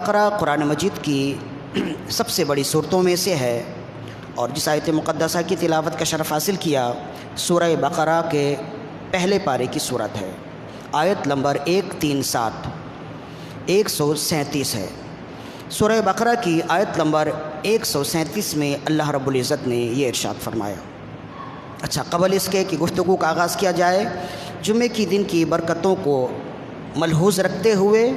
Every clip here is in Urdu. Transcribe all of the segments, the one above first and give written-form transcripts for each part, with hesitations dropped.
بقرہ قرآن مجید کی سب سے بڑی صورتوں میں سے ہے، اور جس آیت مقدسہ کی تلاوت کا شرف حاصل کیا سورہ بقرہ کے پہلے پارے کی صورت ہے۔ آیت نمبر 137 137 ہے۔ سورہ بقرہ کی آیت نمبر 137 میں اللہ رب العزت نے یہ ارشاد فرمایا۔ اچھا، قبل اس کے کہ گفتگو کا آغاز کیا جائے، جمعے کی دن کی برکتوں کو ملحوظ رکھتے ہوئے،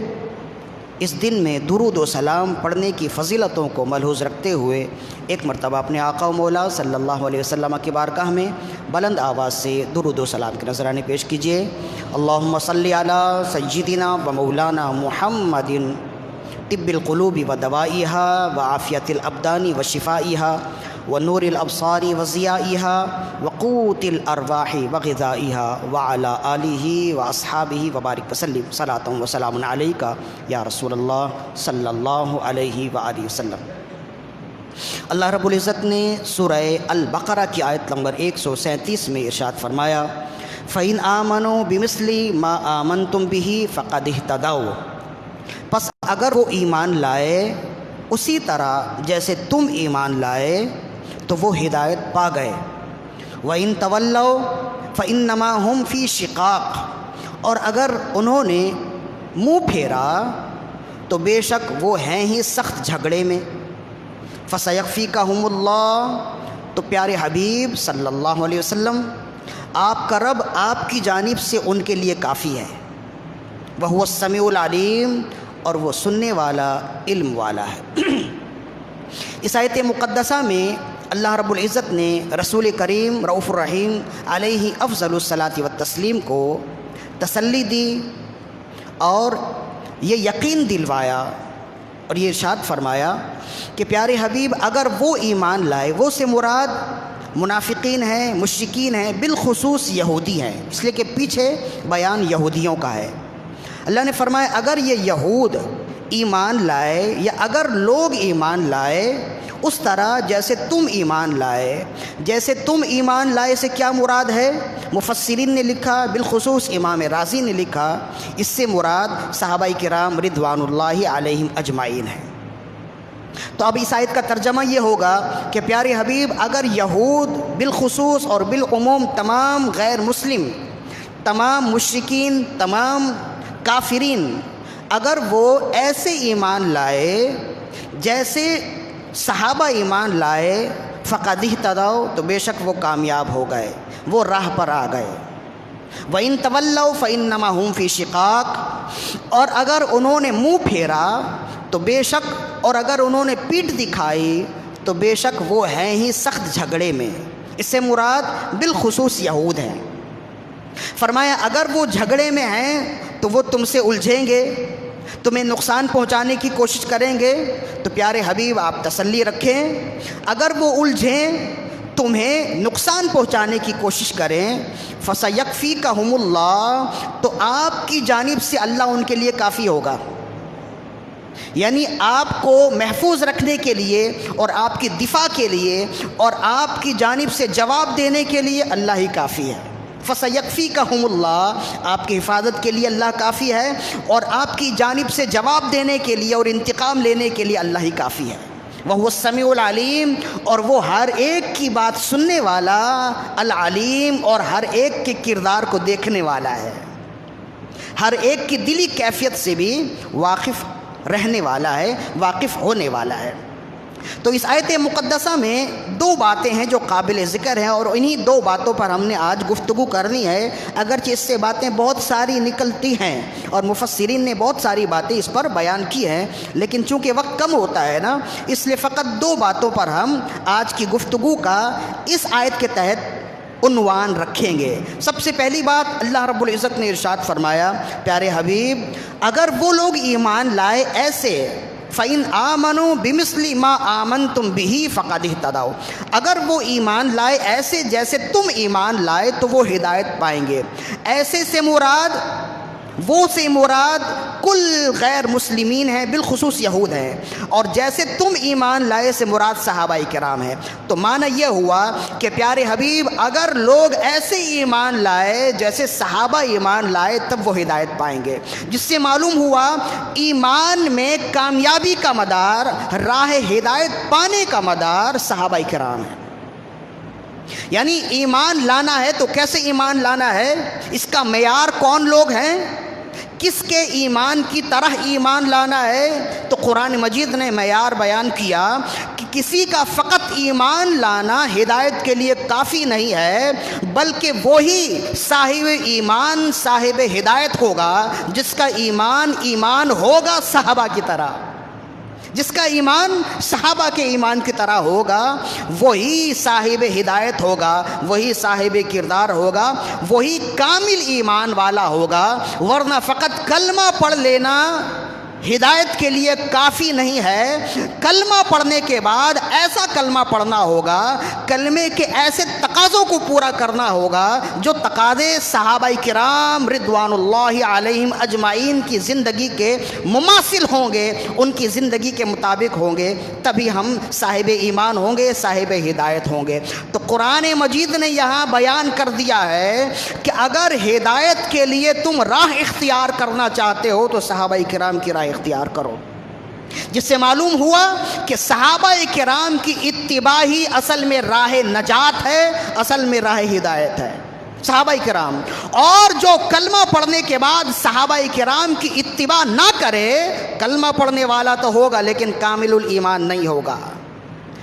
اس دن میں درود و سلام پڑھنے کی فضیلتوں کو ملحوظ رکھتے ہوئے ایک مرتبہ اپنے آقا و مولا صلی اللہ علیہ وسلم کی بارگاہ میں بلند آواز سے درود و سلام کے نذرانے پیش کیجیے۔ اللہم صلی علی سیدنا و مولانا محمد طب القلوب و دوائیہا و عافیت الابدان و شفائیہا و نور الابصار و ضیائیہا و قوت الارواح و غذائیہا وعلی آلہ و اصحابہ و بارک وسلم صلاۃ و سلام علیکہ یا رسول اللہ صلی اللہ علیہ وآلہ وسلم۔ اللہ رب العزت نے سورہ البقرہ کی آیت نمبر 137 میں ارشاد فرمایا، فَإِنْ آمَنُوا بِمِثْلِ مَا آمَنْتُمْ بِهِ فَقَدِ اهْتَدَوْا، پس اگر وہ ایمان لائے اسی طرح جیسے تم ایمان لائے تو وہ ہدایت پا گئے۔ وَإِن تَوَلَّوْا فَإِنَّمَا هُمْ فِي شِقَاقٍ، اور اگر انہوں نے منہ پھیرا تو بے شک وہ ہیں ہی سخت جھگڑے میں۔ فَسَيَكْفِيكَهُمُ اللَّهُ، تو پیارے حبیب صلی اللہ علیہ وسلم، آپ کا رب آپ کی جانب سے ان کے لیے کافی ہے۔ وَهُوَ السَّمِيعُ الْعَلِيمُ، اور وہ سننے والا علم والا ہے۔ اس آیت مقدسہ میں اللہ رب العزت نے رسول کریم رؤوف الرحیم علیہ افضل الصلاۃ والتسلیم کو تسلی دی اور یہ یقین دلوایا اور یہ ارشاد فرمایا کہ پیارے حبیب اگر وہ ایمان لائے، وہ سے مراد منافقین ہیں، مشرکین ہیں، بالخصوص یہودی ہیں، اس لیے کہ پیچھے بیان یہودیوں کا ہے۔ اللہ نے فرمایا اگر یہ یہود ایمان لائے یا اگر لوگ ایمان لائے اس طرح جیسے تم ایمان لائے۔ جیسے تم ایمان لائے سے کیا مراد ہے؟ مفسرین نے لکھا، بالخصوص امام رازی نے لکھا، اس سے مراد صحابہ کرام رضوان اللہ علیہم اجمعین ہے۔ تو اب اس آیت کا ترجمہ یہ ہوگا کہ پیارے حبیب اگر یہود بالخصوص اور بالعموم تمام غیر مسلم، تمام مشرکین، تمام کافرین، اگر وہ ایسے ایمان لائے جیسے صحابہ ایمان لائے، فقد اہتدوا، تو بے شک وہ کامیاب ہو گئے، وہ راہ پر آ گئے۔ وَإِن تَوَلَّوْا فَإِنَّمَا هُمْ فِي شِقَاقٍ، اور اگر انہوں نے منہ پھیرا تو بے شک، اور اگر انہوں نے پیٹھ دکھائی تو بے شک وہ ہیں ہی سخت جھگڑے میں۔ اس سے مراد بالخصوص یہود ہیں۔ فرمایا اگر وہ جھگڑے میں ہیں تو وہ تم سے الجھیں گے، تمہیں نقصان پہنچانے کی کوشش کریں گے، تو پیارے حبیب آپ تسلی رکھیں، اگر وہ الجھیں تمہیں نقصان پہنچانے کی کوشش کریں، فَسَيَكْفِيكَهُمُ اللَّهُ، تو آپ کی جانب سے اللہ ان کے لیے کافی ہوگا۔ یعنی آپ کو محفوظ رکھنے کے لیے اور آپ کی دفاع کے لیے اور آپ کی جانب سے جواب دینے کے لیے اللہ ہی کافی ہے۔ فَسَيَكْفِيكَهُمُ اللَّهُ، آپ کی حفاظت کے لیے اللہ کافی ہے، اور آپ کی جانب سے جواب دینے کے لیے اور انتقام لینے کے لیے اللہ ہی کافی ہے۔ وَهُوَ السَّمِيعُ الْعَلِيمُ، اور وہ ہر ایک کی بات سننے والا، العلیم، اور ہر ایک کے کردار کو دیکھنے والا ہے، ہر ایک کی دلی کیفیت سے بھی واقف رہنے والا ہے، واقف ہونے والا ہے۔ تو اس آیت مقدسہ میں دو باتیں ہیں جو قابل ذکر ہیں، اور انہی دو باتوں پر ہم نے آج گفتگو کرنی ہے، اگرچہ اس سے باتیں بہت ساری نکلتی ہیں اور مفسرین نے بہت ساری باتیں اس پر بیان کی ہیں، لیکن چونکہ وقت کم ہوتا ہے نا، اس لیے فقط دو باتوں پر ہم آج کی گفتگو کا اس آیت کے تحت عنوان رکھیں گے۔ سب سے پہلی بات اللہ رب العزت نے ارشاد فرمایا، پیارے حبیب اگر وہ لوگ ایمان لائے ایسے، فَإِنْ آمَنُوا بِمِثْلِ مَا آمَنْتُمْ بِهِ فَقَدِ اهْتَدَوْا، اگر وہ ایمان لائے ایسے جیسے تم ایمان لائے تو وہ ہدایت پائیں گے۔ ایسے سے مراد وہ سے مراد کل غیر مسلمین ہیں، بالخصوص یہود ہیں، اور جیسے تم ایمان لائے سے مراد صحابہ کرام ہے۔ تو معنی یہ ہوا کہ پیارے حبیب اگر لوگ ایسے ایمان لائے جیسے صحابہ ایمان لائے تب وہ ہدایت پائیں گے، جس سے معلوم ہوا ایمان میں کامیابی کا مدار، راہ ہدایت پانے کا مدار صحابہ کرام ہے۔ یعنی ایمان لانا ہے تو کیسے ایمان لانا ہے، اس کا معیار کون لوگ ہیں، کس کے ایمان کی طرح ایمان لانا ہے۔ تو قرآن مجید نے معیار بیان کیا کہ کسی کا فقط ایمان لانا ہدایت کے لیے کافی نہیں ہے، بلکہ وہی صاحب ایمان صاحب ہدایت ہوگا جس کا ایمان ہوگا صحابہ کی طرح، جس کا ایمان صحابہ کے ایمان کی طرح ہوگا، وہی صاحب ہدایت ہوگا، وہی صاحب کردار ہوگا، وہی کامل ایمان والا ہوگا۔ ورنہ فقط کلمہ پڑھ لینا ہدایت کے لیے کافی نہیں ہے، کلمہ پڑھنے کے بعد ایسا کلمہ پڑھنا ہوگا، کلمے کے ایسے تقاضوں کو پورا کرنا ہوگا جو تقاضے صحابہ کرام رضوان اللہ علیہم اجمعین کی زندگی کے مماثل ہوں گے، ان کی زندگی کے مطابق ہوں گے، تبھی ہم صاحب ایمان ہوں گے، صاحب ہدایت ہوں گے۔ تو قرآن مجید نے یہاں بیان کر دیا ہے کہ اگر ہدایت کے لیے تم راہ اختیار کرنا چاہتے ہو تو صحابہ کرام کی راہ اختیار کرو، جس سے معلوم ہوا کہ صحابہ کرام کی اتباع ہی اصل میں راہ نجات ہے، اصل میں راہ ہدایت ہے، صحابہ کرام۔ اور جو کلمہ پڑھنے کے بعد صحابہ کرام کی اتباع نہ کرے، کلمہ پڑھنے والا تو ہوگا لیکن کامل الایمان نہیں ہوگا۔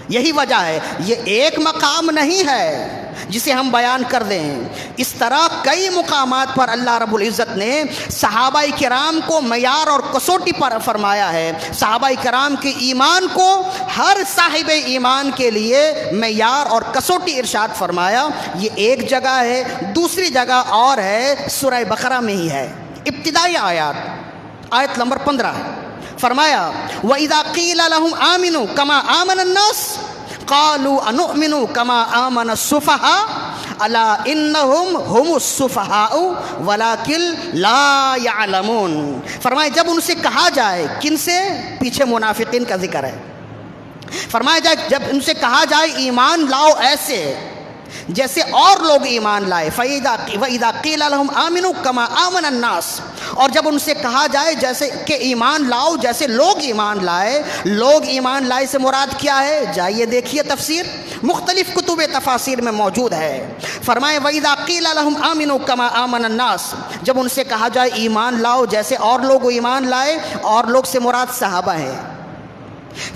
یہی وجہ ہے، یہ ایک مقام نہیں ہے جسے ہم بیان کر دیں، اس طرح کئی مقامات پر اللہ رب العزت نے صحابہ کرام کو معیار اور کسوٹی پر فرمایا ہے، صحابہ کرام کے ایمان کو ہر صاحب ایمان کے لیے معیار اور کسوٹی ارشاد فرمایا۔ یہ ایک جگہ ہے، دوسری جگہ اور ہے سورہ بقرہ میں ہی ہے، ابتدائی آیت نمبر 15 ہے، فرمایا وَإِذَا قِيلَ لَهُمْ آمِنُوا كَمَا آمَنَ النَّاسُ قَالُوا أَنُؤْمِنُ كَمَا آمَنَ السُّفَهَاءُ أَلَا إِنَّهُمْ هُمُ السُّفَهَاءُ وَلَكِنْ لَا يَعْلَمُونَ۔ فرمایا جب ان سے کہا جائے، کن سے؟ پیچھے منافقین کا ذکر ہے، فرمایا جب ان سے کہا جائے ایمان لاؤ ایسے جیسے اور لوگ ایمان لائے، وَإِذَا قِيلَ لَهُمْ آمِنُوا كَمَا آمَنَ النَّاسُ، اور جب ان سے کہا جائے جیسے کہ ایمان لاؤ جیسے لوگ ایمان لائے۔ لوگ ایمان لائے سے مراد کیا ہے؟ جائیے دیکھیے تفسیر، مختلف کتب تفاسیر میں موجود ہے۔ فرمائے وَإِذَا قِيلَ لَهُمْ آمِنُوا كَمَا آمَنَ النَّاسُ، جب ان سے کہا جائے ایمان لاؤ جیسے اور لوگ ایمان لائے، اور لوگ سے مراد صحابہ ہیں۔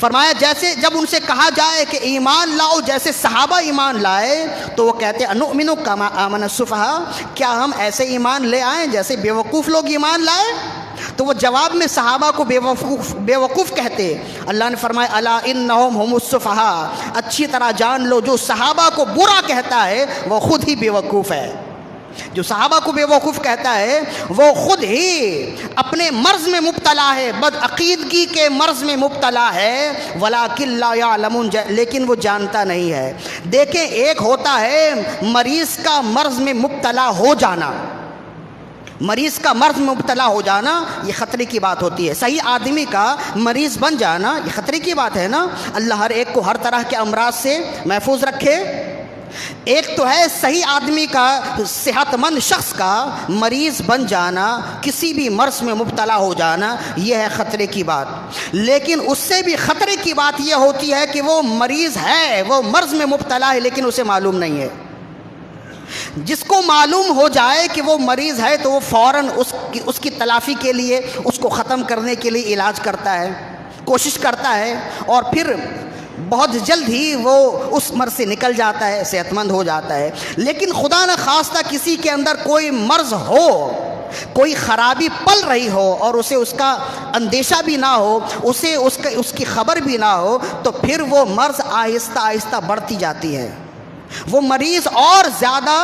فرمایا جیسے جب ان سے کہا جائے کہ ایمان لاؤ جیسے صحابہ ایمان لائے، تو وہ کہتے ہیں انؤمن کما آمن السفہاء، کیا ہم ایسے ایمان لے آئیں جیسے بیوقوف لوگ ایمان لائے؟ تو وہ جواب میں صحابہ کو بیوقوف کہتے۔ اللہ نے فرمایا الا انہم ہم السفہاء، اچھی طرح جان لو جو صحابہ کو برا کہتا ہے وہ خود ہی بیوقوف ہے۔ جو صحابہ کو بیوقوف کہتا ہے وہ خود ہی اپنے مرض میں مبتلا ہے، بدعقیدگی کے مرض میں مبتلا ہے، وَلَٰكِن لَّا يَعْلَمُونَ، لیکن وہ جانتا نہیں ہے۔ دیکھیں ایک ہوتا ہے مریض کا مرض میں مبتلا ہو جانا، مریض کا مرض میں مبتلا ہو جانا یہ خطرے کی بات ہوتی ہے، صحیح آدمی کا مریض بن جانا یہ خطرے کی بات ہے نا۔ اللہ ہر ایک کو ہر طرح کے امراض سے محفوظ رکھے۔ ایک تو ہے صحیح آدمی کا، صحت مند شخص کا مریض بن جانا، کسی بھی مرض میں مبتلا ہو جانا، یہ ہے خطرے کی بات۔ لیکن اس سے بھی خطرے کی بات یہ ہوتی ہے کہ وہ مریض ہے، وہ مرض میں مبتلا ہے لیکن اسے معلوم نہیں ہے۔ جس کو معلوم ہو جائے کہ وہ مریض ہے تو وہ فوراً اس کی تلافی کے لیے، اس کو ختم کرنے کے لیے علاج کرتا ہے، کوشش کرتا ہے، اور پھر بہت جلد ہی وہ اس مرض سے نکل جاتا ہے، صحت مند ہو جاتا ہے۔ لیکن خدا نہ خواستہ کسی کے اندر کوئی مرض ہو، کوئی خرابی پل رہی ہو اور اسے اس کا اندیشہ بھی نہ ہو، اسے اس کی خبر بھی نہ ہو، تو پھر وہ مرض آہستہ آہستہ بڑھتی جاتی ہے، وہ مریض اور زیادہ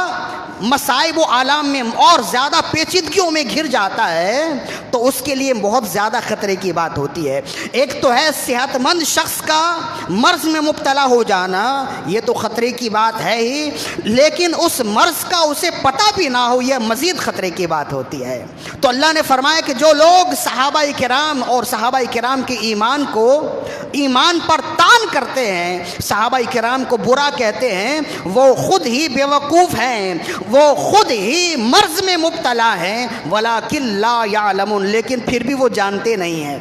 مصائب و آلام میں اور زیادہ پیچیدگیوں میں گھر جاتا ہے تو اس کے لیے بہت زیادہ خطرے کی بات ہوتی ہے۔ ایک تو ہے صحت مند شخص کا مرض میں مبتلا ہو جانا، یہ تو خطرے کی بات ہے ہی، لیکن اس مرض کا اسے پتہ بھی نہ ہو، یہ مزید خطرے کی بات ہوتی ہے۔ تو اللہ نے فرمایا کہ جو لوگ صحابہ کرام اور صحابہ کرام کے ایمان پر تان کرتے ہیں، صحابہ کرام کو برا کہتے ہیں، وہ خود ہی بیوقوف ہیں، وہ خود ہی مرض میں مبتلا ہیں، ولیکن لا یعلمون، لیکن پھر بھی وہ جانتے نہیں ہیں،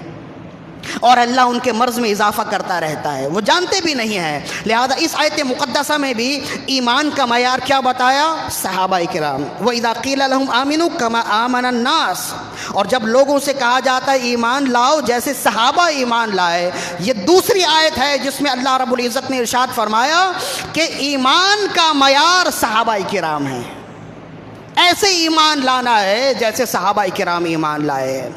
اور اللہ ان کے مرض میں اضافہ کرتا رہتا ہے، وہ جانتے بھی نہیں ہیں۔ لہذا اس آیت مقدسہ میں بھی ایمان کا معیار کیا بتایا؟ صحابہ کرام۔ وَإِذَا قِيلَ لَهُمْ آمِنُوا كَمَا آمَنَ النَّاسُ، اور جب لوگوں سے کہا جاتا ہے ایمان لاؤ جیسے صحابہ ایمان لائے، یہ دوسری آیت ہے جس میں اللہ رب العزت نے ارشاد فرمایا کہ ایمان کا معیار صحابہ کرام ہیں، ایسے ایمان لانا ہے جیسے صحابہ کرام ایمان لائے،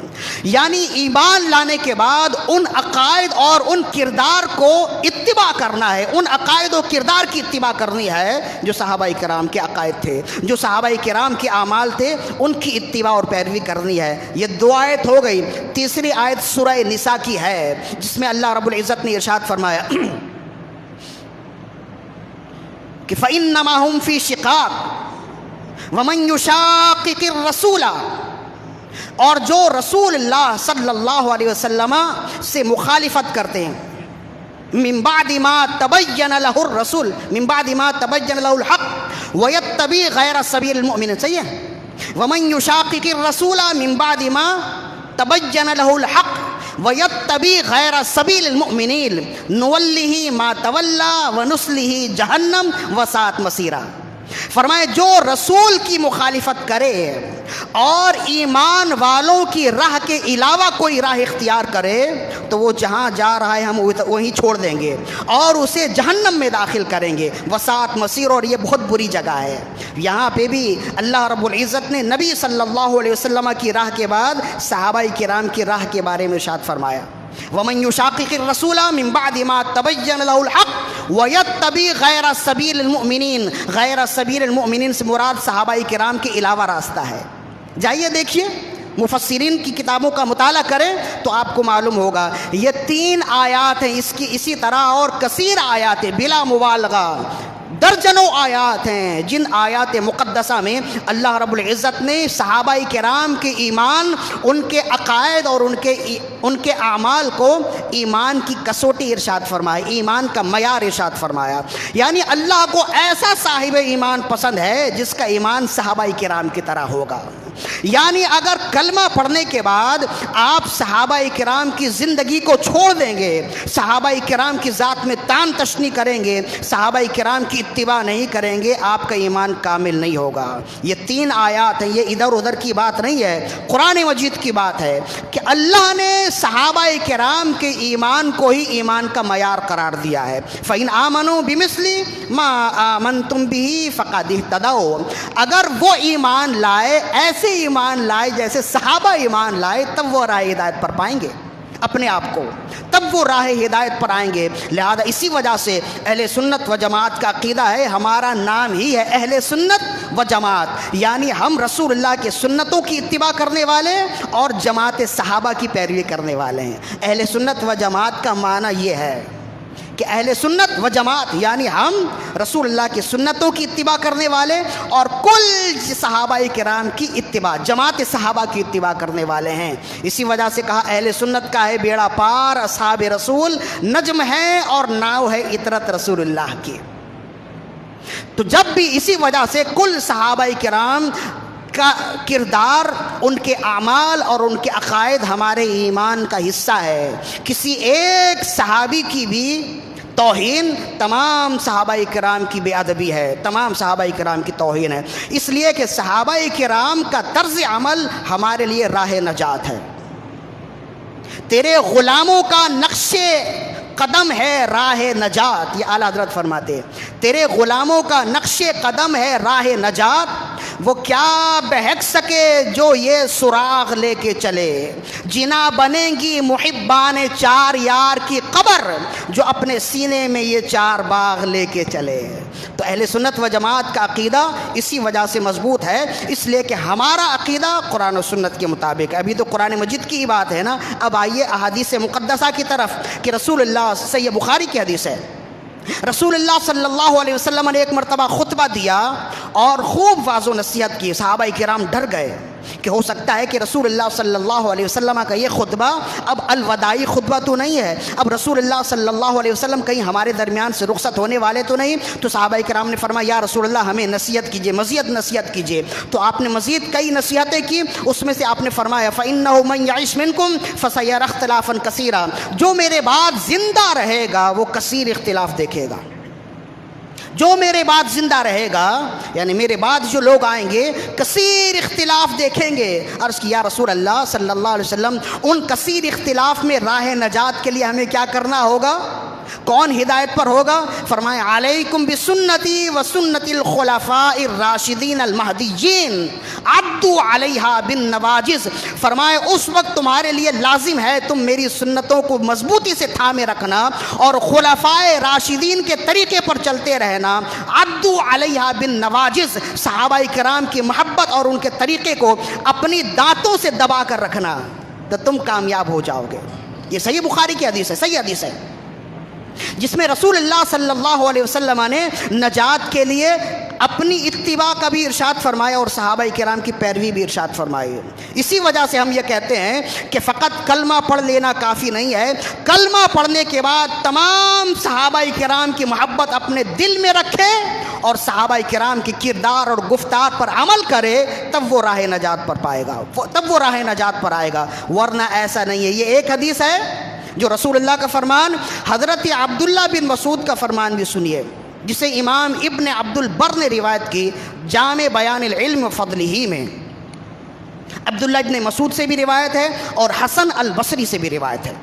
یعنی ایمان لانے کے بعد ان عقائد اور ان کردار کو اتباع کرنا ہے، ان عقائد و کردار کی اتباع کرنی ہے جو صحابہ کرام کے عقائد تھے، جو صحابہ کرام کے اعمال تھے، ان کی اتباع اور پیروی کرنی ہے۔ یہ دو آیت ہو گئی۔ تیسری آیت سورہ نساء کی ہے جس میں اللہ رب العزت نے ارشاد فرمایا کہ فَإِنَّمَا هُمْ فِي شِقَاقٍ وَمَنْ يُشَاقِقِ الرَّسُولَ، اور جو رسول اللہ صلی اللہ علیہ وسلم سے مخالفت کرتے ہیں، من بعد ما تبین له الرسول، من بعد ما تبین له الحق ویتبع غیر سبیل المؤمنین، صحیح ہے؟ وَمَنْ يُشَاقِقِ الرَّسُولَ من بعد ما تبین له الحق وَيَتَّبِعْ غَيْرَ سَبِيلِ الْمُؤْمِنِينَ نُوَلِّهِ مَا تَوَلَّى وَنُصْلِهِ جَهَنَّمَ وَسَاءَتْ مَصِيرًا۔ فرمائے جو رسول کی مخالفت کرے اور ایمان والوں کی راہ کے علاوہ کوئی راہ اختیار کرے تو وہ جہاں جا رہا ہے ہم وہیں چھوڑ دیں گے اور اسے جہنم میں داخل کریں گے، وساعت مسیر، اور یہ بہت بری جگہ ہے۔ یہاں پہ بھی اللہ رب العزت نے نبی صلی اللہ علیہ وسلم کی راہ کے بعد صحابہ کرام کی راہ کے بارے میں ارشاد فرمایا وَمَنْ يُشَاقِقِ الرَّسُولَ مِنْ بَعْدِ مَا تَبَيَّنَ لَهُ الْحَقُّ وَيَتَّبِعْ غَيْرَ سَبِيلِ الْمُؤْمِنِينَ، غیر سبیل المؤمنین سے مراد صحابہ کرام کے علاوہ راستہ ہے۔ جائیے دیکھیے مفسرین کی کتابوں کا مطالعہ کریں تو آپ کو معلوم ہوگا یہ 3 آیات ہیں، اسی طرح اور کثیر آیات ہیں، بلا مبالغہ درجنوں آیات ہیں جن آیات مقدسہ میں اللہ رب العزت نے صحابہ کرام کے ایمان، ان کے عقائد اور ان کے اعمال کو ایمان کی کسوٹی ارشاد فرمایا، ایمان کا معیار ارشاد فرمایا۔ یعنی اللہ کو ایسا صاحب ایمان پسند ہے جس کا ایمان صحابہ کرام کی طرح ہوگا۔ یعنی اگر کلمہ پڑھنے کے بعد آپ صحابہ کرام کی زندگی کو چھوڑ دیں گے، صحابہ کرام کی ذات میں تان تشنی کریں گے، صحابہ کرام کی اتباع نہیں کریں گے، آپ کا ایمان کامل نہیں ہوگا۔ یہ 3 آیات ہیں، یہ ادھر ادھر کی بات نہیں ہے، قرآن مجید کی بات ہے کہ اللہ نے صحابہ کرام کے ایمان کو ہی ایمان کا معیار قرار دیا ہے۔ فَإِنْ آمَنُوا بِمِثْلِ مَا آمَنْتُمْ بِهِ فَقَدِ اهْتَدَوْا، اگر وہ ایمان لائے، ایسے ایمان لائے جیسے صحابہ ایمان لائے، تب وہ راہ ہدایت پر پائیں گے اپنے آپ کو، تب وہ راہ ہدایت پر آئیں گے۔ لہذا اسی وجہ سے اہل سنت و جماعت کا عقیدہ ہے، ہمارا نام ہی ہے اہل سنت و جماعت، یعنی ہم رسول اللہ کے سنتوں کی اتباع کرنے والے اور جماعت صحابہ کی پیروی کرنے والے ہیں۔ اہل سنت و جماعت کا معنی یہ ہے کہ اہل سنت و جماعت یعنی ہم رسول اللہ کی سنتوں کی اتباع کرنے والے اور کل صحابہ کرام کی اتباع، جماعت صحابہ کی اتباع کرنے والے ہیں۔ اسی وجہ سے کہا اہل سنت کا ہے بیڑا پار، اصحاب رسول نجم ہے اور ناؤ ہے اطرت رسول اللہ کی۔ تو جب بھی اسی وجہ سے کل صحابہ کرام کا کردار، ان کے اعمال اور ان کے عقائد ہمارے ایمان کا حصہ ہے۔ کسی ایک صحابی کی بھی توہین تمام صحابہ کرام کی بے ادبی ہے، تمام صحابہ کرام کی توہین ہے، اس لیے کہ صحابہ کرام کا طرز عمل ہمارے لیے راہ نجات ہے۔ تیرے غلاموں کا نقش قدم ہے راہ نجات، یہ اعلیٰ حضرت فرماتے ہیں، تیرے غلاموں کا نقش قدم ہے راہ نجات، وہ کیا بہک سکے جو یہ سراغ لے کے چلے، جنا بنیں گی محبان چار یار کی قبر جو اپنے سینے میں یہ چار باغ لے کے چلے۔ تو اہل سنت و جماعت کا عقیدہ اسی وجہ سے مضبوط ہے، اس لیے کہ ہمارا عقیدہ قرآن و سنت کے مطابق ہے۔ ابھی تو قرآن مجید کی ہی بات ہے نا، اب آئیے احادیث مقدسہ کی طرف کہ رسول اللہ، صحیح بخاری کی حدیث ہے، رسول اللہ صلی اللہ علیہ وسلم نے ایک مرتبہ خطبہ دیا اور خوب واضح و نصیحت کی۔ صحابہ کرام ڈر گئے کہ ہو سکتا ہے کہ رسول اللہ صلی اللہ علیہ وسلم کا یہ خطبہ اب الوداعی خطبہ تو نہیں ہے، اب رسول اللہ صلی اللہ علیہ وسلم کہیں ہمارے درمیان سے رخصت ہونے والے تو نہیں۔ تو صحابہ کرام نے فرمایا یا رسول اللہ ہمیں نصیحت کیجیے، مزید نصیحت کیجیے۔ تو آپ نے مزید کئی نصیحتیں کی، اس میں سے آپ نے فرمایا فَإِنَّهُ مَن يَعِشْ مِنْكُمْ فَسَيَرَى اخْتِلَافًا كَثِيرًا، جو میرے بعد زندہ رہے گا وہ کثیر اختلاف دیکھے گا۔ جو میرے بعد زندہ رہے گا یعنی میرے بعد جو لوگ آئیں گے کثیر اختلاف دیکھیں گے۔ عرض کی یا رسول اللہ صلی اللہ علیہ وسلم ان کثیر اختلاف میں راہ نجات کے لیے ہمیں کیا کرنا ہوگا؟ کون ہدایت پر ہوگا؟ فرمائے علیکم بسنتی و سنت الخلفاء الراشدین المہدیین عضوا علیہا بالنواجذ، فرمائے اس وقت تمہارے لیے لازم ہے تم میری سنتوں کو مضبوطی سے تھامے رکھنا اور خلفائے راشدین کے طریقے پر چلتے رہنا۔ عضوا علیہا بالنواجذ، صحابہ کرام کی محبت اور ان کے طریقے کو اپنی دانتوں سے دبا کر رکھنا تو تم کامیاب ہو جاؤ گے۔ یہ صحیح بخاری کی حدیث ہے، صحیح حدیث ہے، جس میں رسول اللہ صلی اللہ علیہ وسلم نے نجات کے لیے اپنی اتباع کا بھی ارشاد فرمایا اور صحابہ کرام کی پیروی بھی ارشاد فرمائی۔ اسی وجہ سے ہم یہ کہتے ہیں کہ فقط کلمہ پڑھ لینا کافی نہیں ہے، کلمہ پڑھنے کے بعد تمام صحابہ کرام کی محبت اپنے دل میں رکھے اور صحابہ کرام کی کردار اور گفتار پر عمل کرے، تب وہ راہ نجات پر پائے گا، تب وہ راہ نجات پر آئے گا، ورنہ ایسا نہیں ہے۔ یہ ایک حدیث ہے جو رسول اللہ کا فرمان، حضرت عبداللہ بن مسعود کا فرمان بھی سنیے جسے امام ابن عبد البر نے روایت کی جامع بیان العلم و فضلہ میں۔ عبداللہ ابن مسعود سے بھی روایت ہے اور حسن البصری سے بھی روایت ہے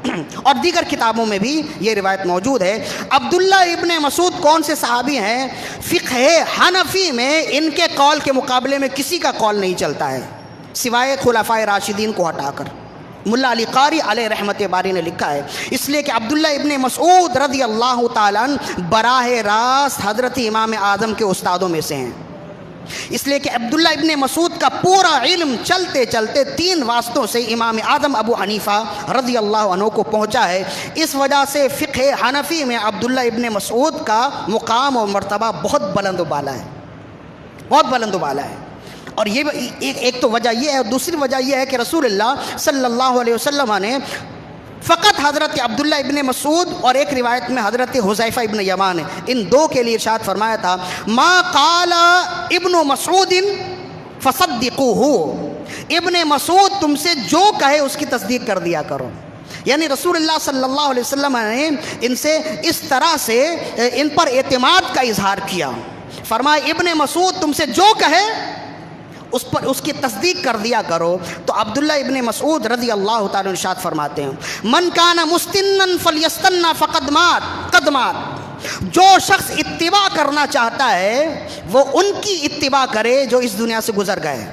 اور دیگر کتابوں میں بھی یہ روایت موجود ہے۔ عبداللہ ابن مسعود کون سے صحابی ہیں؟ فقہ حنفی میں ان کے قول کے مقابلے میں کسی کا قول نہیں چلتا ہے سوائے خلفائے راشدین کو ہٹا کر۔ ملا علی قاری علیہ رحمت باری نے لکھا ہے، اس لیے کہ عبداللہ ابن مسعود رضی اللہ تعالیٰ عنہ براہ راست حضرت امام اعظم کے استادوں میں سے ہیں، اس لیے کہ عبداللہ ابن مسعود کا پورا علم چلتے چلتے 3 واسطوں سے امام اعظم ابو حنیفہ رضی اللہ عنہ کو پہنچا ہے۔ اس وجہ سے فقہ حنفی میں عبداللہ ابن مسعود کا مقام اور مرتبہ بہت بلند و بالا ہے، بہت بلند و بالا ہے۔ اور یہ ایک تو وجہ یہ ہے، اور دوسری وجہ یہ ہے کہ رسول اللہ صلی اللہ علیہ وسلم نے فقط حضرت عبداللہ ابن مسعود اور ایک روایت میں حضرت حذیفہ ابن یمان ان 2 کے لیے ارشاد فرمایا تھا ما قال ابن مسعود فصدقوه، ابن مسعود تم سے جو کہے اس کی تصدیق کر دیا کرو۔ یعنی رسول اللہ صلی اللہ علیہ وسلم نے ان سے اس طرح سے ان پر اعتماد کا اظہار کیا، فرمایا ابن مسعود تم سے جو کہے اس کی تصدیق کر دیا کرو۔ تو عبداللہ ابن مسعود رضی اللہ تعالیٰ ارشاد فرماتے ہیں من کان مستنن فلیستنى فقد مات، جو شخص اتباع کرنا چاہتا ہے وہ ان کی اتباع کرے جو اس دنیا سے گزر گئے،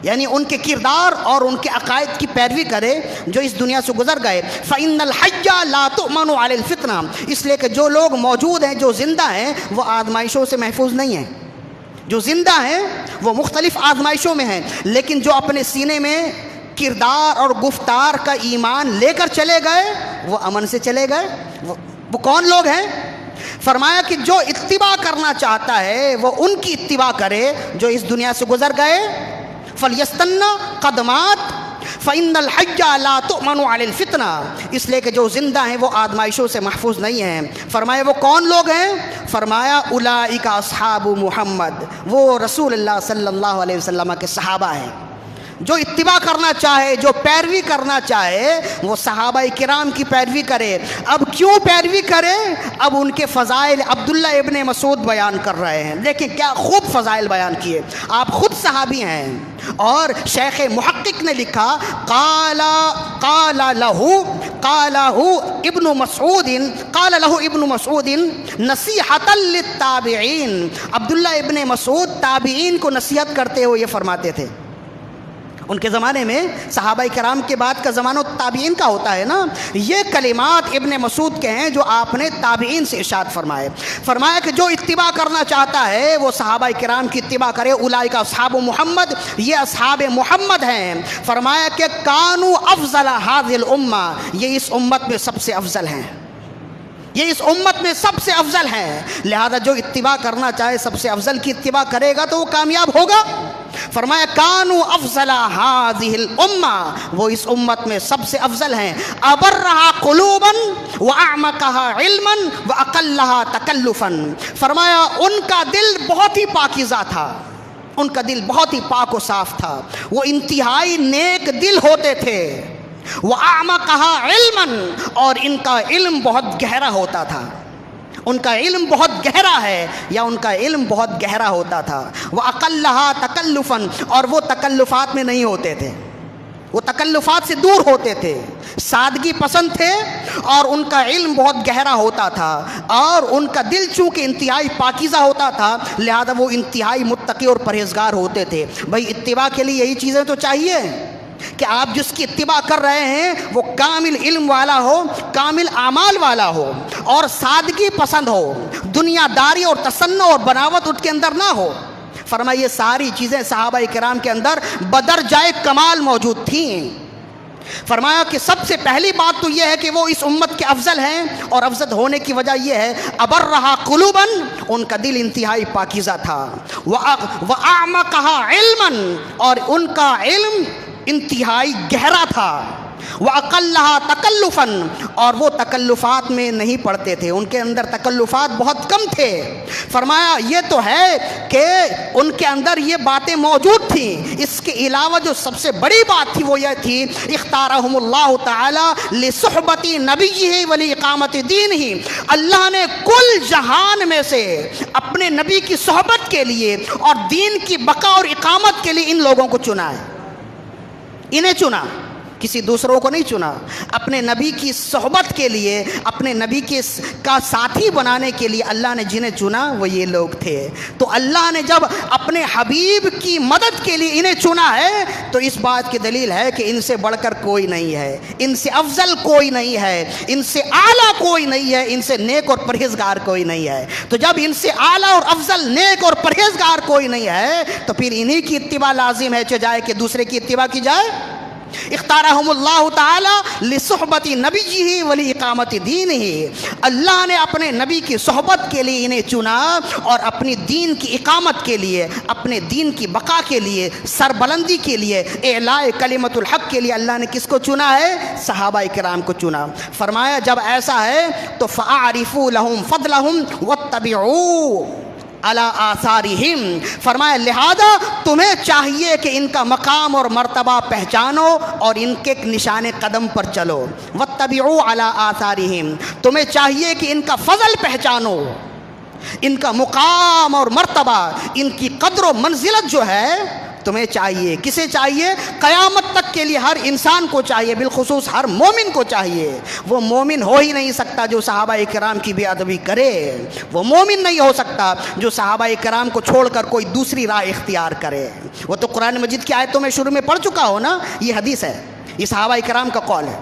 یعنی ان کے کردار اور ان کے عقائد کی پیروی کرے جو اس دنیا سے گزر گئے۔ فإن الحج لا تؤمن علی الفتنہ، اس لیے کہ جو لوگ موجود ہیں جو زندہ ہیں وہ آزمائشوں سے محفوظ نہیں ہیں، جو زندہ ہیں وہ مختلف آزمائشوں میں ہیں، لیکن جو اپنے سینے میں کردار اور گفتار کا ایمان لے کر چلے گئے وہ امن سے چلے گئے۔ وہ کون لوگ ہیں؟ فرمایا کہ جو اتباع کرنا چاہتا ہے وہ ان کی اتباع کرے جو اس دنیا سے گزر گئے۔ فلیستنى قد مات فإن الحج لا تؤمن علی الفتنہ، اس لیے کہ جو زندہ ہیں وہ آزمائشوں سے محفوظ نہیں ہیں۔ فرمایا وہ کون لوگ ہیں؟ فرمایا اولئک اصحاب محمد، وہ رسول اللہ صلی اللہ علیہ وسلم کے صحابہ ہیں۔ جو اتباع کرنا چاہے، جو پیروی کرنا چاہے وہ صحابہ کرام کی پیروی کرے۔ اب کیوں پیروی کرے؟ اب ان کے فضائل عبداللہ ابن مسعود بیان کر رہے ہیں، لیکن کیا خوب فضائل بیان کیے، آپ خود صحابی ہیں۔ اور شیخ محقق نے لکھا قال لہ قال له ابن مسعود نصیحۃ للتابعین، عبداللہ ابن مسعود تابعین کو نصیحت کرتے ہوئے یہ فرماتے تھے. ان کے زمانے میں صحابہ کرام کے بعد کا زمانہ تابعین کا ہوتا ہے نا. یہ کلمات ابن مسعود کے ہیں جو آپ نے تابعین سے ارشاد فرمایا کہ جو اتباع کرنا چاہتا ہے وہ صحابہ کرام کی اتباع کرے. اولئک اصحاب محمد، یہ اصحاب محمد ہیں. فرمایا کہ کانوا افضل هذه الامہ، یہ اس امت میں سب سے افضل ہیں، یہ اس امت میں سب سے افضل ہیں. لہذا جو اتباع کرنا چاہے سب سے افضل کی اتباع کرے گا تو وہ کامیاب ہوگا. فرمایا کانوا افضل هذه الامہ، وہ اس امت میں سب سے افضل ہیں. ابرها قلوبا واعمقها علما واقلها تکلفا، فرمایا ان کا دل بہت ہی پاکیزہ تھا، ان کا دل بہت ہی پاک و صاف تھا، وہ انتہائی نیک دل ہوتے تھے. وَأَعْمَقَهَا عِلْمًا، اور ان کا علم بہت گہرا ہوتا تھا. ان کا علم بہت گہرا ہے یا ان کا علم بہت گہرا ہوتا تھا. وَأَقَلَّهَا تَكَلُّفًا، اور وہ تکلفات میں نہیں ہوتے تھے، وہ تکلفات سے دور ہوتے تھے، سادگی پسند تھے، اور ان کا علم بہت گہرا ہوتا تھا، اور ان کا دل چونکہ انتہائی پاکیزہ ہوتا تھا لہذا وہ انتہائی متقی اور پرہیزگار ہوتے تھے. بھائی اتباع کے لیے یہی چیزیں تو چاہیے کہ آپ جس کی اتباع کر رہے ہیں وہ کامل علم والا ہو، کامل اعمال والا ہو، اور سادگی پسند ہو، دنیا داری اور تصنع اور بناوٹ اس کے اندر نہ ہو. فرمایا یہ ساری چیزیں صحابہ کرام کے اندر بدرجہ کمال موجود تھیں. فرمایا کہ سب سے پہلی بات تو یہ ہے کہ وہ اس امت کے افضل ہیں، اور افضل ہونے کی وجہ یہ ہے ابرہا قلوبا، ان کا دل انتہائی پاکیزہ تھا. وَأَعْمَقَهَا عِلْمًا، اور ان کا علم انتہائی گہرا تھا. وَأَقَلَّهَا تَكَلُّفًا، اور وہ تکلفات میں نہیں پڑتے تھے، ان کے اندر تکلفات بہت کم تھے. فرمایا یہ تو ہے کہ ان کے اندر یہ باتیں موجود تھیں، اس کے علاوہ جو سب سے بڑی بات تھی وہ یہ تھی اختارہم اللہ تعالی لصحبت نبیہ ولاقامت دینہ، اللہ نے کل جہان میں سے اپنے نبی کی صحبت کے لیے اور دین کی بقا اور اقامت کے لیے ان لوگوں کو چنا ہے. انہیں چنا، کسی دوسروں کو نہیں چنا. اپنے نبی کی صحبت کے لیے، اپنے نبی کا ساتھی بنانے کے لیے اللہ نے جنہیں چنا وہ یہ لوگ تھے. تو اللہ نے جب اپنے حبیب کی مدد کے لیے انہیں چنا ہے تو اس بات کی دلیل ہے کہ ان سے بڑھ کر کوئی نہیں ہے، ان سے افضل کوئی نہیں ہے، ان سے اعلیٰ کوئی نہیں ہے، ان سے نیک اور پرہیزگار کوئی نہیں ہے. تو جب ان سے اعلیٰ اور افضل نیک اور پرہیزگار کوئی نہیں ہے تو پھر انہی کی اتباع لازم ہے چاہے کہ دوسرے کی اتباع کی جائے. اختارہم اللہ تعالی لصحبت نبیہ ولاقامت دینہ، اللہ نے اپنے نبی کی صحبت کے لیے انہیں چنا، اور اپنی دین کی اقامت کے لیے، اپنے دین کی بقا کے لیے، سربلندی کے لیے، اعلاء کلمت الحق کے لیے اللہ نے کس کو چنا ہے؟ صحابہ کرام کو چنا. فرمایا جب ایسا ہے تو فاعرفوا لهم فضلهم واتبعوا علی آثارہم، فرمایا لہذا تمہیں چاہیے کہ ان کا مقام اور مرتبہ پہچانو اور ان کے نشان قدم پر چلو. واتبعوا علی آثارہم، تمہیں چاہیے کہ ان کا فضل پہچانو، ان کا مقام اور مرتبہ، ان کی قدر و منزلت جو ہے تمہیں چاہیے. کسے چاہیے؟ قیامت تک کے لیے ہر انسان کو چاہیے، بالخصوص ہر مومن کو چاہیے. وہ مومن ہو ہی نہیں سکتا جو صحابہ کرام کی بے ادبی کرے، وہ مومن نہیں ہو سکتا جو صحابہ کرام کو چھوڑ کر کوئی دوسری راہ اختیار کرے. وہ تو قرآن مجید کی آیتوں میں شروع میں پڑھ چکا ہو نا، یہ حدیث ہے، یہ صحابہ کرام کا قول ہے.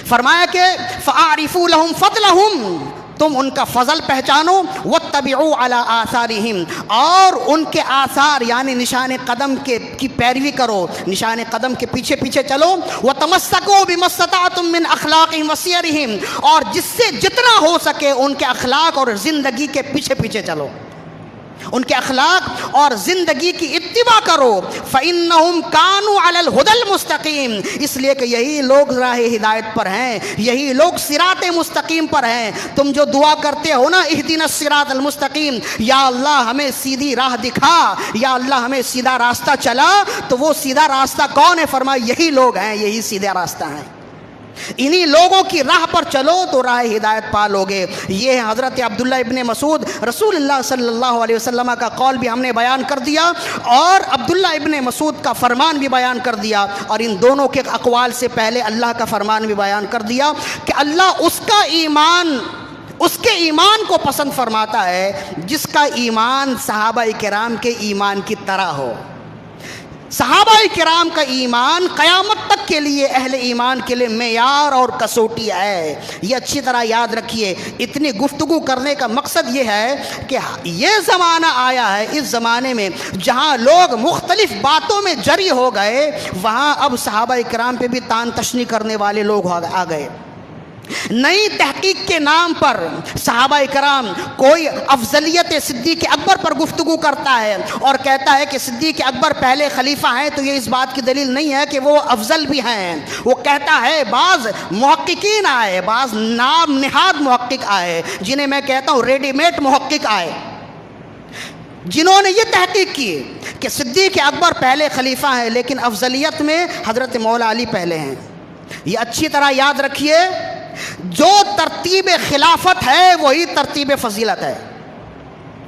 فرمایا کہ فاعرفوا لهم فضلهم، تم ان کا فضل پہچانو. واتبعوا علی آثارہم، اور ان کے آثار یعنی نشان قدم کی پیروی کرو، نشان قدم کے پیچھے پیچھے چلو. وتمسکوا بما استطعتم من اخلاقہم وسیرہم، اور جس سے جتنا ہو سکے ان کے اخلاق اور زندگی کے پیچھے پیچھے چلو، ان کے اخلاق اور زندگی کی اتباع کرو. فإنہم کانوا علی الہدی المستقیم، اس لیے کہ یہی لوگ راہ ہدایت پر ہیں، یہی لوگ صراط مستقیم پر ہیں. تم جو دعا کرتے ہو نا اہدنا الصراط المستقیم، یا اللہ ہمیں سیدھی راہ دکھا، یا اللہ ہمیں سیدھا راستہ چلا، تو وہ سیدھا راستہ کون ہے؟ فرمایا یہی لوگ ہیں، یہی سیدھا راستہ ہیں. انہی لوگوں کی راہ پر چلو تو راہ ہدایت پا لوگے۔ یہ ہے حضرت عبداللہ ابن مسعود، رسول اللہ صلی اللہ علیہ وسلم کا قول بھی ہم نے بیان کر دیا اور عبداللہ ابن مسعود کا فرمان بھی بیان کر دیا، اور ان دونوں کے اقوال سے پہلے اللہ کا فرمان بھی بیان کر دیا کہ اللہ اس کے ایمان کو پسند فرماتا ہے جس کا ایمان صحابہ کرام کے ایمان کی طرح ہو۔ صحابہ کرام کا ایمان قیامت تک کے لیے اہل ایمان کے لیے معیار اور کسوٹی ہے۔ یہ اچھی طرح یاد رکھیے۔ اتنی گفتگو کرنے کا مقصد یہ ہے کہ یہ زمانہ آیا ہے، اس زمانے میں جہاں لوگ مختلف باتوں میں جری ہو گئے، وہاں اب صحابہ کرام پہ بھی تان تشنی کرنے والے لوگ آ گئے۔ نئی تحقیق کے نام پر صحابہ کرام، کوئی افضلیت صدیق اکبر پر گفتگو کرتا ہے اور کہتا ہے کہ صدیق اکبر پہلے خلیفہ ہیں، تو یہ اس بات کی دلیل نہیں ہے کہ وہ افضل بھی ہیں۔ وہ کہتا ہے بعض محققین آئے، بعض نام نہاد محقق آئے، جنہیں میں کہتا ہوں ریڈی میڈ محقق آئے، جنہوں نے یہ تحقیق کی کہ صدیق اکبر پہلے خلیفہ ہیں لیکن افضلیت میں حضرت مولا علی پہلے ہیں۔ یہ اچھی طرح یاد رکھیے، جو ترتیب خلافت ہے وہی ترتیب فضیلت ہے۔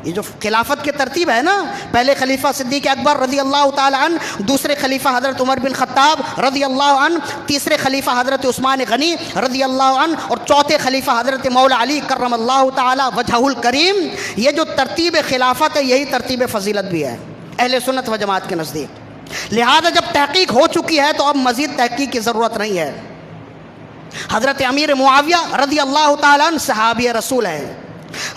یہ جو خلافت کی ترتیب ہے نا، پہلے خلیفہ صدیق اکبر رضی اللہ تعالی عنہ، دوسرے خلیفہ حضرت عمر بن خطاب رضی اللہ عنہ، تیسرے خلیفہ حضرت عثمان غنی رضی اللہ عنہ، اور چوتھے خلیفہ حضرت مولا علی کرم اللہ تعالی وجہہ الکریم۔ یہ جو ترتیب خلافت ہے یہی ترتیب فضیلت بھی ہے اہل سنت و جماعت کے نزدیک۔ لہذا جب تحقیق ہو چکی ہے تو اب مزید تحقیق کی ضرورت نہیں ہے۔ حضرت امیر معاویہ رضی اللہ تعالیٰ عنہ صحابی رسول ہیں،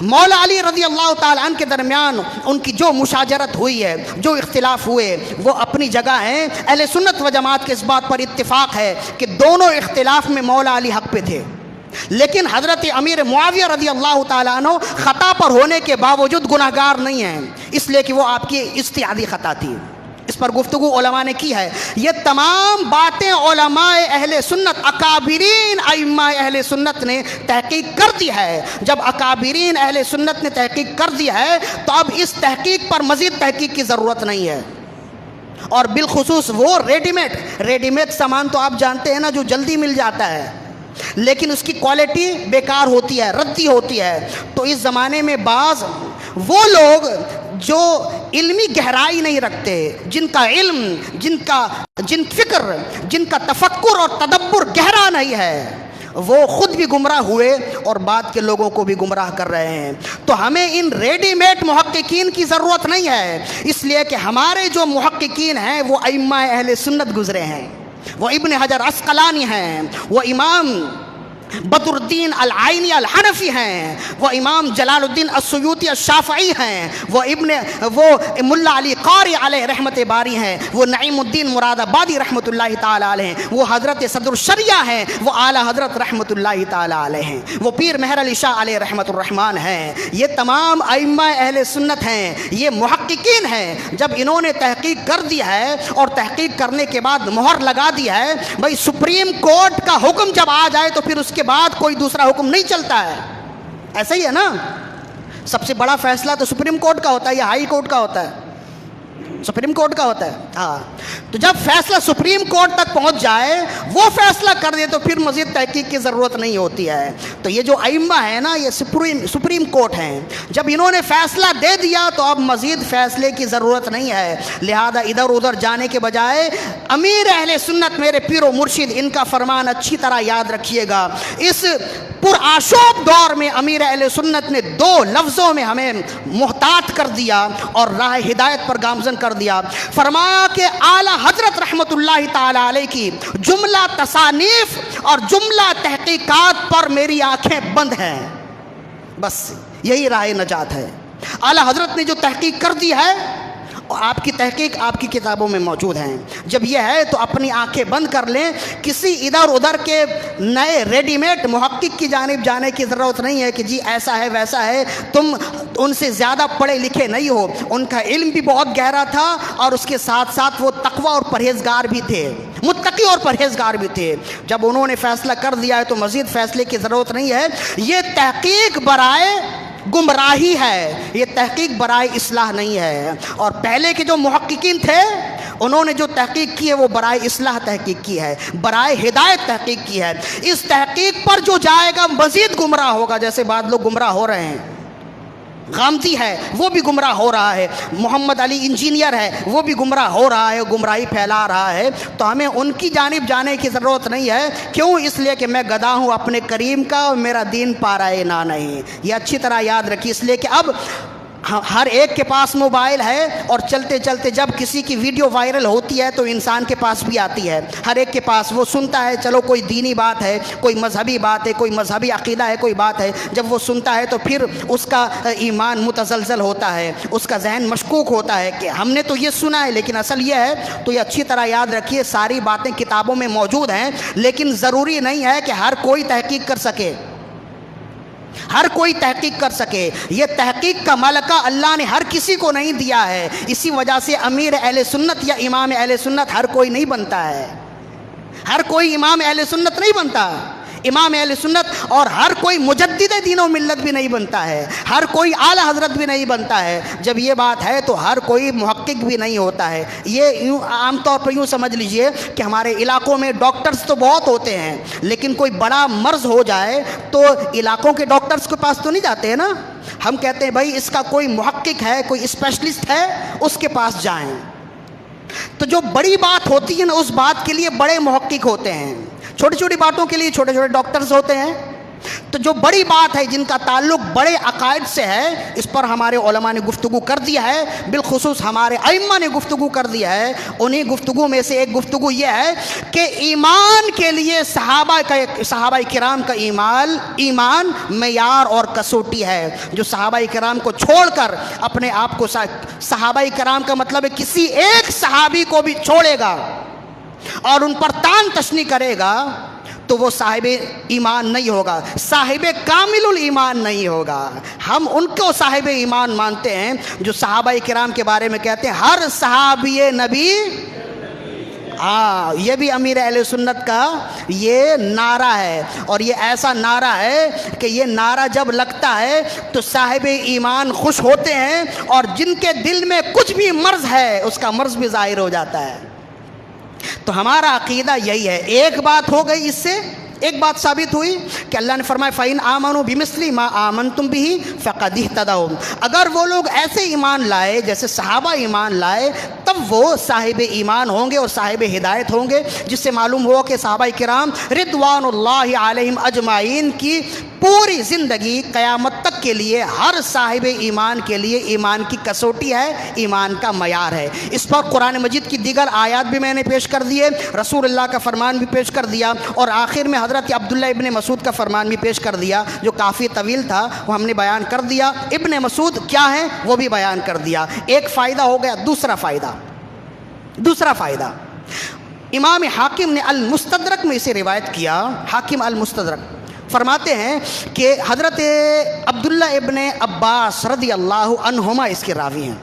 مولا علی رضی اللہ تعالیٰ عنہ کے درمیان ان کی جو مشاجرت ہوئی ہے، جو اختلاف ہوئے، وہ اپنی جگہ ہیں۔ اہل سنت و جماعت کے اس بات پر اتفاق ہے کہ دونوں اختلاف میں مولا علی حق پہ تھے، لیکن حضرت امیر معاویہ رضی اللہ تعالیٰ عنہ خطا پر ہونے کے باوجود گناہگار نہیں ہیں، اس لیے کہ وہ آپ کی اجتہادی خطا تھی۔ اس پر گفتگو علماء نے کی ہے۔ یہ تمام باتیں علماء اہل سنت، اکابرین ائمہ اہل سنت نے تحقیق کر دی ہے۔ جب اکابرین اہل سنت نے تحقیق کر دی ہے تو اب اس تحقیق پر مزید تحقیق کی ضرورت نہیں ہے، اور بالخصوص وہ ریڈی میڈ سامان تو آپ جانتے ہیں نا، جو جلدی مل جاتا ہے لیکن اس کی کوالٹی بیکار ہوتی ہے، ردی ہوتی ہے۔ تو اس زمانے میں بعض وہ لوگ جو علمی گہرائی نہیں رکھتے، جن کا علم، جن فکر، جن کا تفکر اور تدبر گہرا نہیں ہے، وہ خود بھی گمراہ ہوئے اور بعد کے لوگوں کو بھی گمراہ کر رہے ہیں۔ تو ہمیں ان ریڈی میڈ محققین کی ضرورت نہیں ہے، اس لیے کہ ہمارے جو محققین ہیں وہ ائمہ اہل سنت گزرے ہیں۔ وہ ابن حجر عسقلانی ہیں، وہ امام بدر الدین العینی الحنفی ہیں، وہ امام جلال الدین السیوطی الشافعی ہیں، وہ ملا علی قاری علیہ رحمت باری ہیں، وہ نعیم الدین مراد آبادی رحمت اللہ تعالی علیہ ہیں، وہ حضرت صدر الشریعہ ہیں، وہ اعلیٰ حضرت رحمت اللہ تعالی علیہ ہیں، وہ پیر مہر علی شاہ علیہ رحمت الرحمن ہیں۔ یہ تمام ائمہ اہل سنت ہیں، یہ محققین ہیں۔ جب انہوں نے تحقیق کر دی ہے اور تحقیق کرنے کے بعد مہر لگا دی ہے، بھائی سپریم کورٹ کا حکم جب آ جائے تو پھر اس کے بعد کوئی دوسرا حکم نہیں چلتا ہے، ایسا ہی ہے نا۔ سب سے بڑا فیصلہ تو سپریم کورٹ کا ہوتا ہے یا ہائی کورٹ کا ہوتا ہے؟ سپریم کورٹ کا ہوتا ہے، ہاں۔ تو جب فیصلہ سپریم کورٹ تک پہنچ جائے، وہ فیصلہ کر دے تو پھر مزید تحقیق کی ضرورت نہیں ہوتی ہے۔ تو یہ جو ائمہ ہیں نا، یہ سپریم کورٹ ہیں، جب انہوں نے فیصلہ دے دیا تو اب مزید فیصلے کی ضرورت نہیں ہے۔ لہذا ادھر ادھر جانے کے بجائے امیر اہل سنت، میرے پیر و مرشد، ان کا فرمان اچھی طرح یاد رکھیے گا۔ اس پرآشوب دور میں امیر اہل سنت نے 2 لفظوں میں ہمیں محتاط کر دیا اور راہ ہدایت پر گامزن کر دیا۔ فرمایا کہ اعلیٰ حضرت رحمت اللہ تعالی علیہ کی جملہ تصانیف اور جملہ تحقیقات پر میری آنکھیں بند ہیں، بس یہی راہ نجات ہے۔ اعلیٰ حضرت نے جو تحقیق کر دی ہے، آپ کی تحقیق آپ کی کتابوں میں موجود ہیں۔ جب یہ ہے تو اپنی آنکھیں بند کر لیں، کسی ادھر ادھر کے نئے ریڈی میڈ محقق کی جانب جانے کی ضرورت نہیں ہے کہ جی ایسا ہے ویسا ہے۔ تم ان سے زیادہ پڑھے لکھے نہیں ہو، ان کا علم بھی بہت گہرا تھا اور اس کے ساتھ ساتھ وہ تقوی اور پرہیزگار بھی تھے، متقی اور پرہیزگار بھی تھے۔ جب انہوں نے فیصلہ کر دیا ہے تو مزید فیصلے کی ضرورت نہیں ہے۔ یہ تحقیق برائے گمراہی ہے، یہ تحقیق برائے اصلاح نہیں ہے۔ اور پہلے کے جو محققین تھے انہوں نے جو تحقیق کی ہے وہ برائے اصلاح تحقیق کی ہے، برائے ہدایت تحقیق کی ہے۔ اس تحقیق پر جو جائے گا مزید گمراہ ہوگا، جیسے بعض لوگ گمراہ ہو رہے ہیں۔ غامدی ہے وہ بھی گمراہ ہو رہا ہے، محمد علی انجینئر ہے وہ بھی گمراہ ہو رہا ہے، گمراہی پھیلا رہا ہے۔ تو ہمیں ان کی جانب جانے کی ضرورت نہیں ہے۔ کیوں؟ اس لیے کہ میں گدا ہوں اپنے کریم کا اور میرا دین پارائے نہ نہیں۔ یہ اچھی طرح یاد رکھیے، اس لیے کہ اب ہر ایک کے پاس موبائل ہے، اور چلتے چلتے جب کسی کی ویڈیو وائرل ہوتی ہے تو انسان کے پاس بھی آتی ہے، ہر ایک کے پاس وہ سنتا ہے۔ چلو کوئی دینی بات ہے، کوئی مذہبی بات ہے، کوئی مذہبی عقیدہ ہے، کوئی بات ہے، جب وہ سنتا ہے تو پھر اس کا ایمان متزلزل ہوتا ہے، اس کا ذہن مشکوک ہوتا ہے کہ ہم نے تو یہ سنا ہے لیکن اصل یہ ہے۔ تو یہ اچھی طرح یاد رکھیے، ساری باتیں کتابوں میں موجود ہیں، لیکن ضروری نہیں ہے کہ ہر کوئی تحقیق کر سکے، ہر کوئی تحقیق کر سکے۔ یہ تحقیق کا ملکہ اللہ نے ہر کسی کو نہیں دیا ہے، اسی وجہ سے امیر اہل سنت یا امام اہل سنت ہر کوئی نہیں بنتا ہے، ہر کوئی امام اہل سنت نہیں بنتا، امام اہل سنت، اور ہر کوئی مجدد دین و ملت بھی نہیں بنتا ہے، ہر کوئی اعلی حضرت بھی نہیں بنتا ہے۔ جب یہ بات ہے تو ہر کوئی محقق بھی نہیں ہوتا ہے۔ یہ یوں عام طور پر یوں سمجھ لیجئے کہ ہمارے علاقوں میں ڈاکٹرز تو بہت ہوتے ہیں، لیکن کوئی بڑا مرض ہو جائے تو علاقوں کے ڈاکٹرز کے پاس تو نہیں جاتے ہیں نا، ہم کہتے ہیں بھائی اس کا کوئی محقق ہے، کوئی اسپیشلسٹ ہے، اس کے پاس جائیں۔ تو جو بڑی بات ہوتی ہے نا، اس بات کے لیے بڑے محقق ہوتے ہیں، چھوٹی چھوٹی باتوں کے لیے چھوٹے چھوٹے ڈاکٹرز ہوتے ہیں۔ تو جو بڑی بات ہے جن کا تعلق بڑے عقائد سے ہے، اس پر ہمارے علماء نے گفتگو کر دیا ہے، بالخصوص ہمارے ائمہ نے گفتگو کر دیا ہے۔ انہی گفتگو میں سے ایک گفتگو یہ ہے کہ ایمان کے لیے صحابہ کرام کا ایمان معیار اور کسوٹی ہے۔ جو صحابہ کرام کو چھوڑ کر اپنے آپ کو، صحابہ کرام کا مطلب ہے کسی ایک صحابی کو بھی چھوڑے گا اور ان پر تان تشنی کرے گا تو وہ صاحب ایمان نہیں ہوگا، صاحب کامل الایمان نہیں ہوگا۔ ہم ان کو صاحب ایمان مانتے ہیں جو صحابہ کرام کے بارے میں کہتے ہیں ہر صحابی نبی۔ یہ بھی امیر اہل سنت کا یہ نعرہ ہے، اور یہ ایسا نعرہ ہے کہ یہ نعرہ جب لگتا ہے تو صاحب ایمان خوش ہوتے ہیں، اور جن کے دل میں کچھ بھی مرض ہے اس کا مرض بھی ظاہر ہو جاتا ہے۔ تو ہمارا عقیدہ یہی ہے۔ ایک بات ہو گئی، اس سے ایک بات ثابت ہوئی کہ اللہ نے فرمایا فَإِنْ آمَنُوا بِمِثْلِ مَا آمَنْتُمْ بِهِ فَقَدِ اهْتَدَوْا۔ اگر وہ لوگ ایسے ایمان لائے جیسے صحابہ ایمان لائے، تب وہ صاحب ایمان ہوں گے اور صاحب ہدایت ہوں گے، جس سے معلوم ہوا کہ صحابہ کرام رضوان اللہ علیہم اجمعین کی پوری زندگی قیامت تک کے لیے ہر صاحب ایمان کے لیے ایمان کی کسوٹی ہے، ایمان کا معیار ہے۔ اس پر قرآن مجید کی دیگر آیات بھی میں نے پیش کر دیے، رسول اللہ کا فرمان بھی پیش کر دیا، اور آخر میں حضرت عبداللہ ابن مسعود کا فرمان بھی پیش کر دیا جو کافی طویل تھا، وہ ہم نے بیان کر دیا۔ ابن مسعود کیا ہیں وہ بھی بیان کر دیا۔ ایک فائدہ ہو گیا۔ دوسرا فائدہ امام حاکم نے المستدرک میں اسے روایت کیا۔ حاکم المستدرک فرماتے ہیں کہ حضرت عبداللہ ابن عباس رضی اللہ عنہما اس کے راوی ہیں۔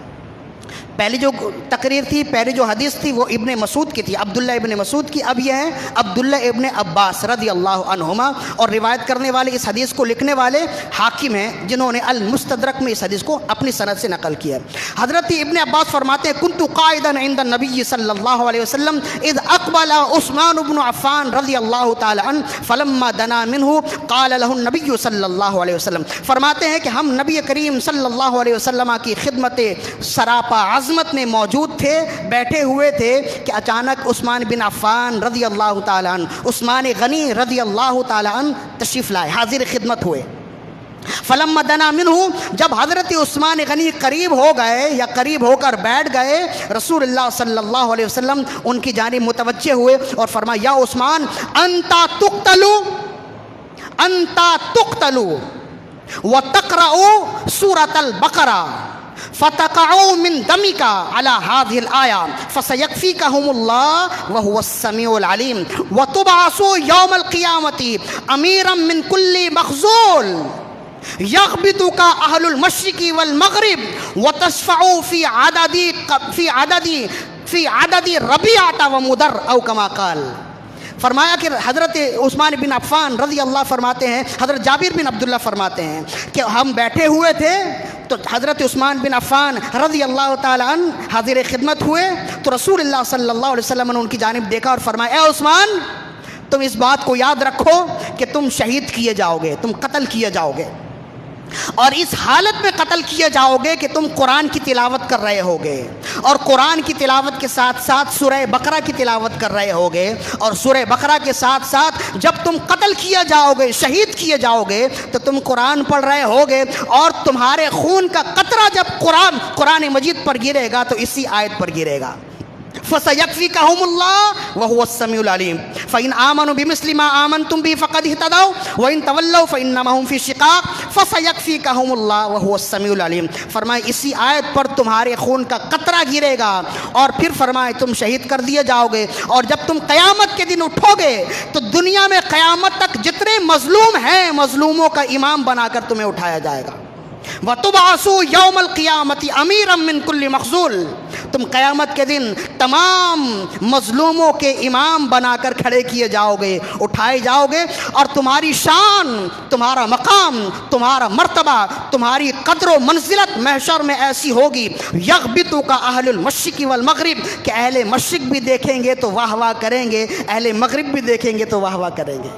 پہلی جو تقریر تھی، پہلی جو حدیث تھی وہ ابن مسعود کی تھی، عبداللہ ابن مسعود کی۔ اب یہ ہیں عبداللہ ابن عباس رضی اللہ عنہما، اور روایت کرنے والے، اس حدیث کو لکھنے والے حاکم ہیں، جنہوں نے المستدرک میں اس حدیث کو اپنی سند سے نقل کیا۔ حضرت ابن عباس فرماتے ہیں کنت قائدا عند النبی صلی اللہ علیہ وسلم اذ اقبل عثمان بن عفان رضی اللہ تعالی عنہ فلما دنا منہ قال له النبی صلی اللہ علیہ وسلم۔ فرماتے ہیں کہ ہم نبی کریم صلی اللہ علیہ وسلم کی خدمت سراپا عظمت میں موجود تھے، بیٹھے ہوئے تھے کہ اچانک عثمان بن عفان رضی اللہ تعالی عنہ، عثمان غنی رضی اللہ تعالی عنہ تشریف لائے، حاضر خدمت ہوئے۔ فلما دنا منہ، جب حضرت عثمان غنی قریب ہو گئے یا قریب ہو کر بیٹھ گئے، رسول اللہ صلی اللہ علیہ وسلم ان کی جانب متوجہ ہوئے اور فرمایا یا عثمان انتا تقتلو وتقرأ سورة البقرہ فتقعوا من دمك على هذه الآية فسيكفيكهم الله وهو السميع العليم وتبعثوا يوم القيامة أميرا من كل مخزول يغبطك أهل المشرق والمغرب وتشفعوا في عدد ربيعة ومدر أو كما قال۔ فرمایا کہ حضرت عثمان بن عفان رضی اللہ فرماتے ہیں، حضرت جابر بن عبداللہ فرماتے ہیں کہ ہم بیٹھے ہوئے تھے تو حضرت عثمان بن عفان رضی اللہ تعالیٰ عنہ حاضر خدمت ہوئے تو رسول اللہ صلی اللہ علیہ وسلم نے ان کی جانب دیکھا اور فرمایا اے عثمان تم اس بات کو یاد رکھو کہ تم شہید کیے جاؤ گے، تم قتل کیے جاؤ گے، اور اس حالت میں قتل کیے جاؤ گے کہ تم قرآن کی تلاوت کر رہے ہوگے، اور قرآن کی تلاوت کے ساتھ ساتھ سورہ بقرہ کی تلاوت کر رہے ہوگے، اور سورہ بقرہ کے ساتھ ساتھ جب تم قتل کیا جاؤ گے، شہید کیے جاؤ گے تو تم قرآن پڑھ رہے ہوگے، اور تمہارے خون کا قطرہ جب قرآن مجید پر گرے گا تو اسی آیت پر گرے گا۔ فَسَيَكْفِيكَهُمُ اللَّهُ وَهُوَ السَّمِيعُ الْعَلِيمُ فَإِنْ آمَنُوا بِمِثْلِ مَا آمَنْتُمْ بِهِ فَقَدِ اهْتَدَوْا وَإِنْ تَوَلَّوْا فَإِنَّمَا هُمْ فِي شِقَاقٍ فَسَيَكْفِيكَهُمُ اللَّهُ وَهُوَ السَّمِيعُ الْعَلِيمُ۔ فرمائے اسی آیت پر تمہارے خون کا قطرہ گرے گا، اور پھر فرمائے تم شہید کر دیے جاؤ گے، اور جب تم قیامت کے دن اٹھو گے تو دنیا میں قیامت تک جتنے مظلوم ہیں مظلوموں کا امام بنا کر تمہیں اٹھایا جائے گا۔ وَتُبْعَثُوا يَوْمَ الْقِيَامَةِ أَمِيرًا مِّن كُلِّ مَخْذُولٍ، تم قیامت کے دن تمام مظلوموں کے امام بنا کر کھڑے کیے جاؤ گے، اٹھائے جاؤ گے، اور تمہاری شان، تمہارا مقام، تمہارا مرتبہ، تمہاری قدر و منزلت محشر میں ایسی ہوگی یغبطک اہل المشرق والمغرب کہ اہل مشرق بھی دیکھیں گے تو واہ واہ کریں گے، اہل مغرب بھی دیکھیں گے تو واہ واہ کریں گے،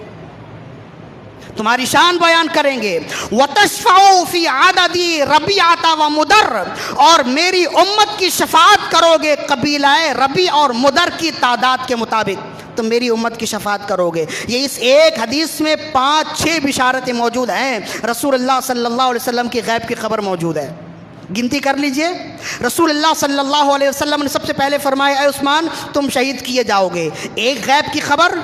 تمہاری شان بیان کریں گے۔ وَتَشْفَعُوا فِي عَدَدِ رَبِيعَةَ وَمُدَرَّ، اور میری امت کی شفاعت کرو گے قبیلہ ربیع اور مدر کی تعداد کے مطابق، تم میری امت کی شفاعت کرو گے۔ یہ اس ایک حدیث میں 5-6 بشارتیں موجود ہیں، رسول اللہ صلی اللہ علیہ وسلم کی غیب کی خبر موجود ہے، گنتی کر لیجئے۔ رسول اللہ صلی اللہ علیہ وسلم نے سب سے پہلے فرمایا اے عثمان تم شہید کیے جاؤ گے، ایک غیب کی خبر۔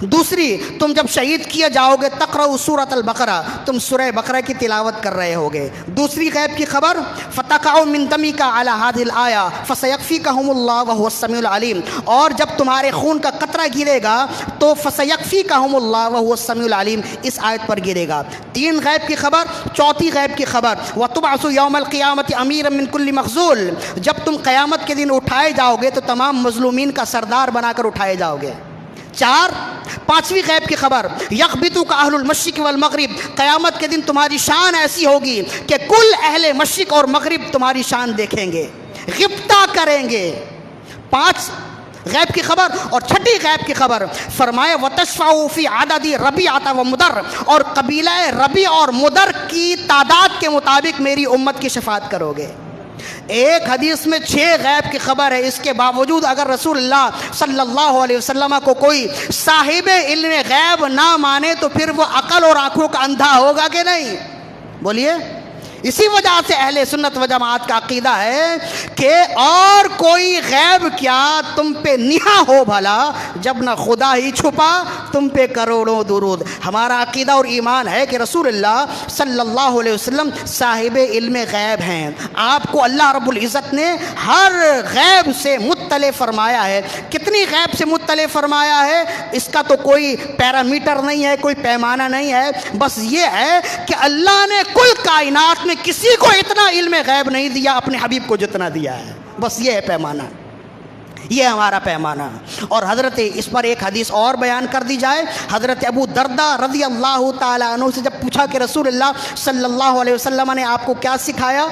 دوسری، تم جب شہید کیے جاؤ گے تقرؤ سورۃ البقرہ، تم سورہ بقرہ کی تلاوت کر رہے ہوگے۔ دوسری غیب کی خبر فتقع من دمک علی هذه الآیہ فسیکفیکہم اللہ وہو السمیع العلیم، اور جب تمہارے خون کا قطرہ گرے گا تو فسیکفیکہم اللہ وہو السمیع العلیم اس آیت پر گرے گا۔ تین غیب کی خبر۔ چوتھی غیب کی خبر وتبعث یوم القیامۃ امیرا من کل مخذول، جب تم قیامت کے دن اٹھائے جاؤ گے تو تمام مظلومین کا سردار بنا کر اٹھائے جاؤ گے۔ پانچویں غیب کی خبر یغبطک اہل المشرق والمغرب، قیامت کے دن تمہاری شان ایسی ہوگی کہ کل اہل مشرق اور مغرب تمہاری شان دیکھیں گے، غبطہ کریں گے۔ 5 غیب کی خبر۔ اور چھٹی غیب کی خبر فرمایا وَتَشْفَعُوا فِي عَدَدِ رَبِيعَةَ وَمُدَرَّ، اور قبیلہ ربیع اور مدر کی تعداد کے مطابق میری امت کی شفاعت کرو گے۔ ایک حدیث میں 6 غیب کی خبر ہے، اس کے باوجود اگر رسول اللہ صلی اللہ علیہ وسلم کو کوئی صاحب علم غیب نہ مانے تو پھر وہ عقل اور آنکھوں کا اندھا ہوگا کہ نہیں؟ بولیے۔ اسی وجہ سے اہل سنت و جماعت کا عقیدہ ہے کہ اور کوئی غیب کیا تم پہ نہا ہو بھلا جب نہ خدا ہی چھپا تم پہ کروڑوں درود۔ ہمارا عقیدہ اور ایمان ہے کہ رسول اللہ صلی اللہ علیہ وسلم صاحب علم غیب ہیں، آپ کو اللہ رب العزت نے ہر غیب سے مطلع فرمایا ہے۔ کتنی غیب سے مطلع فرمایا ہے اس کا تو کوئی پیرامیٹر نہیں ہے، کوئی پیمانہ نہیں ہے، بس یہ ہے کہ اللہ نے کل کائنات میں کسی کو اتنا علم غیب نہیں دیا اپنے حبیب کو جتنا دیا ہے، بس یہ ہے پیمانہ، یہ ہمارا پیمانہ۔ اور حضرت اس پر ایک حدیث اور بیان کر دی جائے، حضرت ابو درداء رضی اللہ تعالیٰ عنہ سے جب پوچھا کہ رسول اللہ صلی اللہ علیہ وسلم نے آپ کو کیا سکھایا،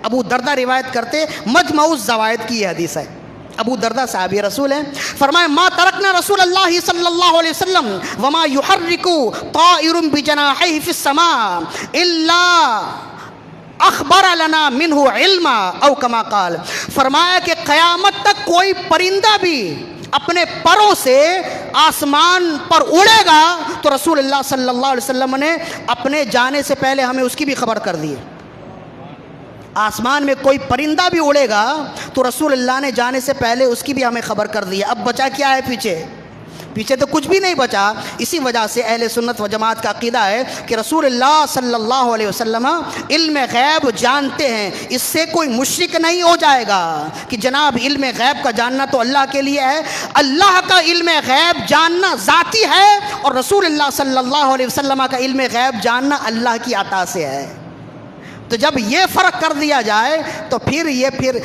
ابو درداء روایت کرتے مجمع الزوائد کی یہ حدیث ہے، ابو درداء صحابی رسول ہیں، فرمائے ما ترکنا رسول اللہ صلی اللہ علیہ وسلم وما یحرک طائر بجناحیہ فی السماء الا اخبر لنا منہ علما او کما قال، فرمایا کہ قیامت تک کوئی پرندہ بھی اپنے پروں سے آسمان پر اڑے گا تو رسول اللہ صلی اللہ علیہ وسلم نے اپنے جانے سے پہلے ہمیں اس کی بھی خبر کر دی۔ آسمان میں کوئی پرندہ بھی اڑے گا تو رسول اللہ نے جانے سے پہلے اس کی بھی ہمیں خبر کر دی۔ اب بچا کیا ہے پیچھے تو کچھ بھی نہیں بچا۔ اسی وجہ سے اہل سنت و جماعت کا عقیدہ ہے کہ رسول اللہ صلی اللہ علیہ وسلم علم غیب جانتے ہیں، اس سے کوئی مشرک نہیں ہو جائے گا کہ جناب علم غیب کا جاننا تو اللہ کے لیے ہے، اللہ کا علم غیب جاننا ذاتی ہے، اور رسول اللہ صلی اللہ علیہ وسلم کا علم غیب جاننا اللہ کی عطا سے ہے۔ تو جب یہ فرق کر دیا جائے تو پھر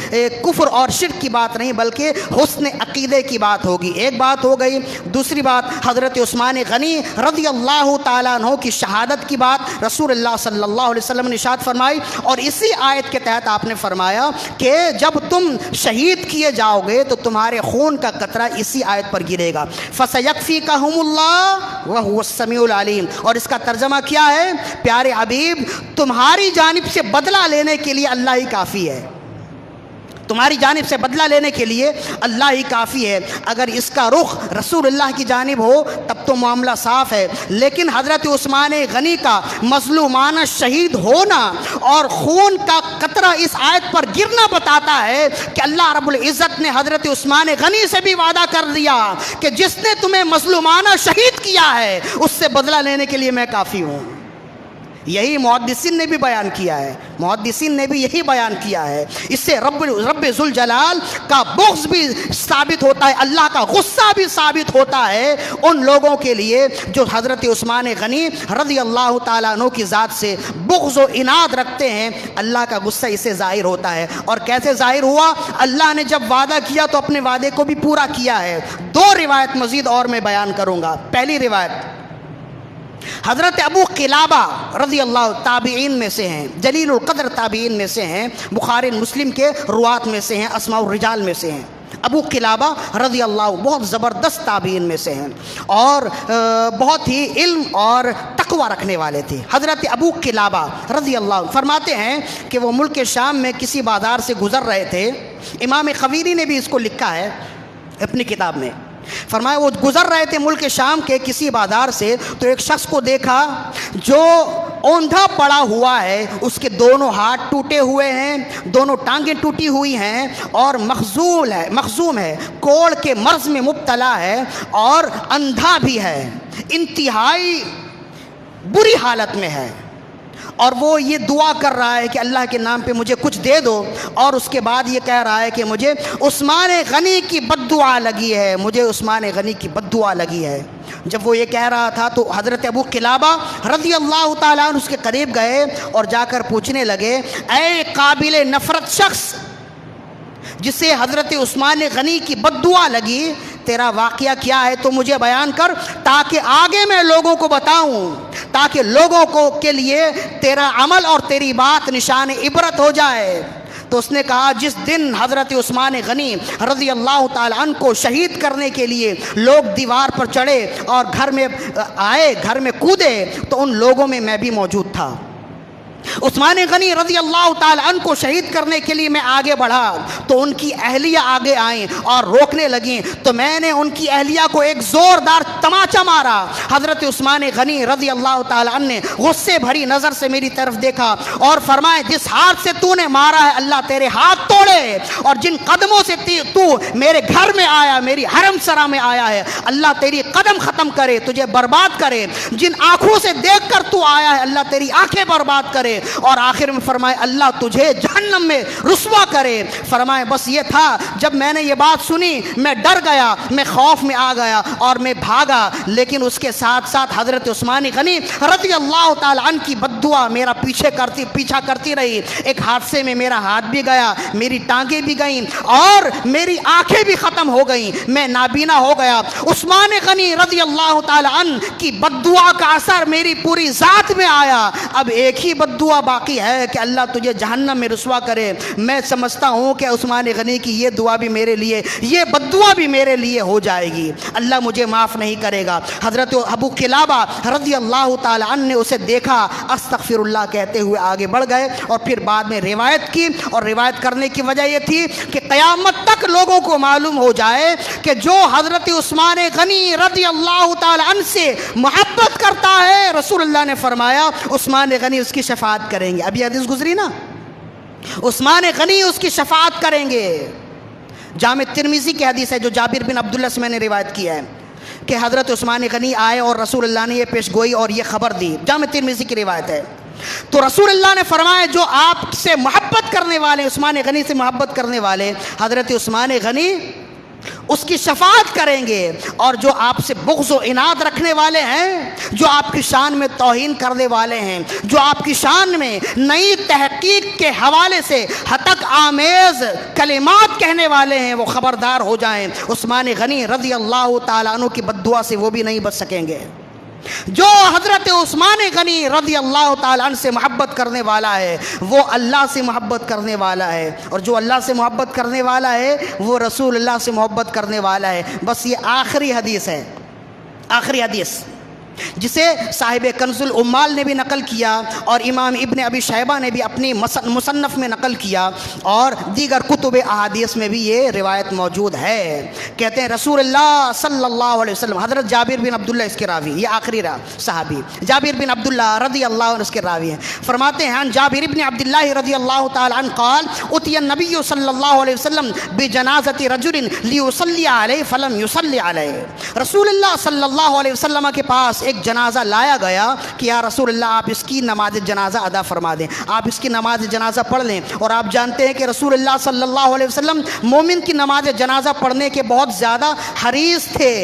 کفر اور شرک کی بات نہیں بلکہ حسن عقیدے کی بات ہوگی. ایک بات ہو گئی. دوسری بات حضرت عثمان غنی رضی اللہ تعالیٰ عنہ کی شہادت کی بات رسول اللہ صلی اللہ علیہ وسلم نے ارشاد فرمائی, اور اسی آیت کے تحت آپ نے فرمایا کہ جب تم شہید کیے جاؤ گے تو تمہارے خون کا قطرہ اسی آیت پر گرے گا. فَسَيَكْفِيكَهُمُ اللَّهُ وَهُوَ السَّمِيعُ الْعَلِيمُ. اور اس کا ترجمہ کیا ہے پیارے حبیب؟ تمہاری جانب سے بدلہ لینے کے لیے اللہ ہی کافی ہے. تمہاری جانب سے بدلہ لینے کے لیے اللہ ہی کافی ہے. اگر اس کا رخ رسول اللہ کی جانب ہو تب تو معاملہ صاف ہے, لیکن حضرت عثمان غنی کا مظلومانہ شہید ہونا اور خون کا قطرہ اس آیت پر گرنا بتاتا ہے کہ اللہ رب العزت نے حضرت عثمان غنی سے بھی وعدہ کر دیا کہ جس نے تمہیں مظلومانہ شہید کیا ہے اس سے بدلہ لینے کے لیے میں کافی ہوں. یہی محدثین نے بھی بیان کیا ہے, محدثین نے بھی یہی بیان کیا ہے. اس سے رب ذوالجلال کا بغض بھی ثابت ہوتا ہے, اللہ کا غصہ بھی ثابت ہوتا ہے ان لوگوں کے لیے جو حضرت عثمان غنی رضی اللہ تعالیٰ عنہ کی ذات سے بغض و عناد رکھتے ہیں. اللہ کا غصہ اس سے ظاہر ہوتا ہے. اور کیسے ظاہر ہوا؟ اللہ نے جب وعدہ کیا تو اپنے وعدے کو بھی پورا کیا ہے. دو روایت مزید اور میں بیان کروں گا. پہلی روایت حضرت ابو قلابہ رضی اللہ تابعین میں سے ہیں, جلیل القدر تابعین میں سے ہیں, بخاری مسلم کے روات میں سے ہیں, اسماء الرجال میں سے ہیں. ابو قلابہ رضی اللہ بہت زبردست تابعین میں سے ہیں اور بہت ہی علم اور تقوی رکھنے والے تھے. حضرت ابو قلابہ رضی اللہ فرماتے ہیں کہ وہ ملک شام میں کسی بازار سے گزر رہے تھے. امام خویری نے بھی اس کو لکھا ہے اپنی کتاب میں. فرمایا وہ گزر رہے تھے ملک شام کے کسی بازار سے تو ایک شخص کو دیکھا جو اوندھا پڑا ہوا ہے, دونوں ہاتھ ٹوٹے ہوئے ہیں, دونوں ٹانگیں ٹوٹی ہوئی ہیں اور مخزوم ہے, کوڑ کے مرض میں مبتلا ہے اور اندھا بھی ہے, انتہائی بری حالت میں ہے. اور وہ یہ دعا کر رہا ہے کہ اللہ کے نام پہ مجھے کچھ دے دو, اور اس کے بعد یہ کہہ رہا ہے کہ مجھے عثمان غنی کی بد دعا لگی ہے, مجھے عثمان غنی کی بد دعا لگی ہے. جب وہ یہ کہہ رہا تھا تو حضرت ابو قلابہ رضی اللہ تعالیٰ عنہ اس کے قریب گئے اور جا کر پوچھنے لگے, اے قابل نفرت شخص جسے حضرت عثمان غنی کی بد دعا لگی, تیرا واقعہ کیا ہے تو مجھے بیان کر تاکہ آگے میں لوگوں کو بتاؤں, تاکہ لوگوں کو کے لیے تیرا عمل اور تیری بات نشان عبرت ہو جائے. تو اس نے کہا جس دن حضرت عثمان غنی رضی اللہ تعالیٰ عنہ کو شہید کرنے کے لیے لوگ دیوار پر چڑھے اور گھر میں آئے, گھر میں کودے, تو ان لوگوں میں میں بھی موجود تھا. عثمان غنی رضی اللہ تعالیٰ عنہ کو شہید کرنے کے لیے میں آگے بڑھا تو ان کی اہلیہ آگے آئیں اور روکنے لگیں, تو میں نے ان کی اہلیہ کو ایک زوردار تماچا مارا. حضرت عثمان غنی رضی اللہ تعالیٰ عنہ نے غصے بھری نظر سے میری طرف دیکھا اور فرمایا, جس ہاتھ سے تو نے مارا ہے اللہ تیرے ہاتھ توڑے, اور جن قدموں سے تو میرے گھر میں آیا, میری حرم سرا میں آیا ہے, اللہ تیری قدم ختم کرے, تجھے برباد کرے. جن آنکھوں سے دیکھ کر تو آیا ہے اللہ تیری آنکھیں برباد کرے. اور آخر میں فرمائے اللہ تجھے جہنم میں رسوا کرے. فرمائے بس یہ تھا. جب میں نے یہ بات سنی میں ڈر گیا, میں خوف میں آ گیا اور میں بھاگا, لیکن اس کے ساتھ ساتھ حضرت عثمان غنی رضی اللہ تعالیٰ عنہ کی بد دعا میرا پیچھا کرتی رہی. ایک حادثے میں میرا ہاتھ بھی گیا, میری ٹانگیں بھی گئیں اور میری آنکھیں بھی ختم ہو گئیں, میں نابینا ہو گیا. عثمان غنی رضی اللہ تعالیٰ عنہ کی بد دعا کا اثر میری پوری ذات میں آیا. اب ایک ہی بد دعا باقی ہے کہ اللہ تجھے جہنم میں رسوا کرے. میں سمجھتا ہوں کہ عثمان غنی کی یہ دعا بھی میرے لیے, یہ بد دعا بھی میرے لیے ہو جائے گی, اللہ مجھے معاف نہیں کرے گا. حضرت ابو قلابہ رضی اللہ تعالی عنہ نے اسے دیکھا, استغفر اللہ کہتے ہوئے آگے بڑھ گئے اور پھر بعد میں روایت کی, اور روایت کرنے کی وجہ یہ تھی کہ قیامت تک لوگوں کو معلوم ہو جائے کہ جو حضرت عثمان غنی رضی اللہ تعالی عنہ سے محبت کرتا ہے, رسول اللہ نے فرمایا عثمان غنی اس کی شفاعت کریں گے. ابھی حدیث گزری نا, عثمان غنی اس کی شفاعت کریں گے. جامع ترمذی کی حدیث ہے جو جابر بن عبداللہ سے میں نے روایت کی ہے کہ حضرت عثمان غنی آئے اور رسول اللہ نے یہ پیش گوئی اور یہ خبر دی. جامع ترمذی کی روایت ہے. تو رسول اللہ نے فرمایا جو آپ سے محبت کرنے والے, عثمان غنی سے محبت کرنے والے, حضرت عثمان غنی اس کی شفاعت کریں گے، اور جو آپ سے بغض و عناد رکھنے والے ہیں، جو آپ کی شان میں توہین کرنے والے ہیں، جو آپ کی شان میں نئی تحقیق کے حوالے سے ہتک آمیز کلمات کہنے والے ہیں، وہ خبردار ہو جائیں، عثمان غنی رضی اللہ تعالیٰ عنہ کی بد دعا سے وہ بھی نہیں بچ سکیں گے۔ جو حضرت عثمان غنی رضی اللہ تعالیٰ عنہ سے محبت کرنے والا ہے وہ اللہ سے محبت کرنے والا ہے، اور جو اللہ سے محبت کرنے والا ہے وہ رسول اللہ سے محبت کرنے والا ہے۔ بس یہ آخری حدیث ہے، آخری حدیث جسے صاحب کنز العمال نے بھی نقل کیا، اور امام ابن ابی شیبہ نے بھی اپنی مصنف میں نقل کیا، اور دیگر کتب احادیث میں بھی یہ روایت موجود ہے۔ کہتے ہیں رسول اللہ صلی اللہ علیہ وسلم، حضرت جابر بن عبداللہ اس کے راوی، یہ آخری صحابی جابر بن عبداللہ رضی اللہ عنہ اس کے راوی ہیں، فرماتے ہیں جابر بن عبداللہ رضی اللہ تعالی عنہ قال اتي النبی صلی اللہ علیہ وسلم بجنازۃ رجل لیصلی علیہ فلم یصلی علیہ، رسول اللہ صلی اللہ علیہ وسلم کے پاس ایک جنازہ لایا گیا کہ یا رسول اللہ آپ اس کی نماز جنازہ ادا فرما دیں، آپ اس کی نماز جنازہ پڑھ لیں۔ اور آپ جانتے ہیں کہ رسول اللہ صلی اللہ علیہ وسلم مومن کی نماز جنازہ پڑھنے کے بہت زیادہ حریص تھے۔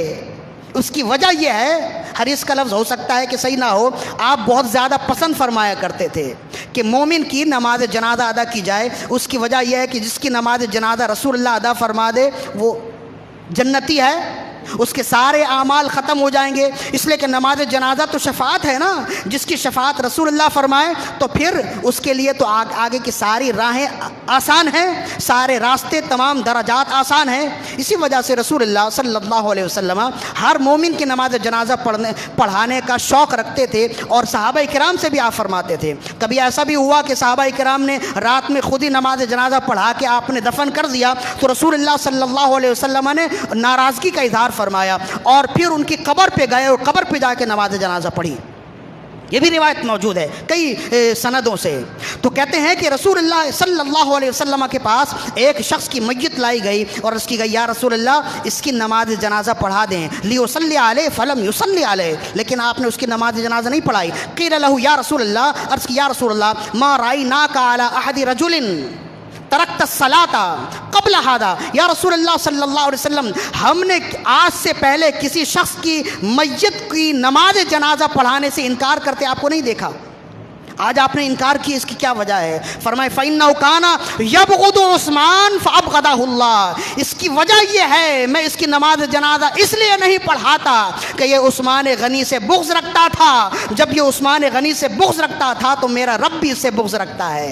اس کی وجہ یہ ہے، حریص کا لفظ ہو سکتا ہے کہ صحیح نہ ہو، آپ بہت زیادہ پسند فرمایا کرتے تھے کہ مومن کی نماز جنازہ ادا کی جائے۔ اس کی وجہ یہ ہے کہ جس کی نماز جنازہ رسول اللہ ادا فرما دے وہ جنتی ہے، اس کے سارے اعمال ختم ہو جائیں گے، اس لیے کہ نماز جنازہ تو شفاعت ہے نا، جس کی شفاعت رسول اللہ فرمائے تو پھر اس کے لیے تو آگے کی ساری راہیں آسان ہیں، سارے راستے تمام درجات آسان ہیں۔ اسی وجہ سے رسول اللہ صلی اللہ علیہ وسلم ہر مومن کی نماز جنازہ پڑھانے کا شوق رکھتے تھے، اور صحابہ کرام سے بھی آپ فرماتے تھے۔ کبھی ایسا بھی ہوا کہ صحابہ کرام نے رات میں خود ہی نماز جنازہ پڑھا کے آپ نے دفن کر دیا تو رسول اللہ صلی اللہ علیہ وسلم نے ناراضگی کا اظہار فرمایا، اور پھر ان کی قبر پہ گئے اور قبر پہ جا کے نماز جنازہ پڑھی۔ یہ بھی روایت موجود ہے کئی سندوں سے۔ تو کہتے ہیں کہ رسول اللہ صلی اللہ علیہ وسلم کے پاس ایک شخص کی میت لائی گئی اور اس کی گئی یا رسول اللہ اس کی نماز جنازہ پڑھا دیں، لیصلی علیہ فلم یصلی علیہ، لیکن آپ نے اس کی نماز جنازہ نہیں پڑھائی۔ قیل لہ یا رسول اللہ، عرض کی یا رسول اللہ ما رأیناک علی احد رجل ترکت الصلاۃ قبل ہذا، یا رسول اللہ صلی اللہ علیہ وسلم ہم نے آج سے پہلے کسی شخص کی میت کی نماز جنازہ پڑھانے سے انکار کرتے آپ کو نہیں دیکھا، آج آپ نے انکار کی، اس کی کیا وجہ ہے؟ فرمائے فَإِنَّهُ كَانَ يَبْغُضُ عثمان فَأَبْغَضَهُ اللَّهُ، اس کی وجہ یہ ہے میں اس کی نماز جنازہ اس لیے نہیں پڑھاتا کہ یہ عثمان غنی سے بغض رکھتا تھا، جب یہ عثمان غنی سے بغض رکھتا تھا تو میرا رب بھی اس سے بغض رکھتا ہے،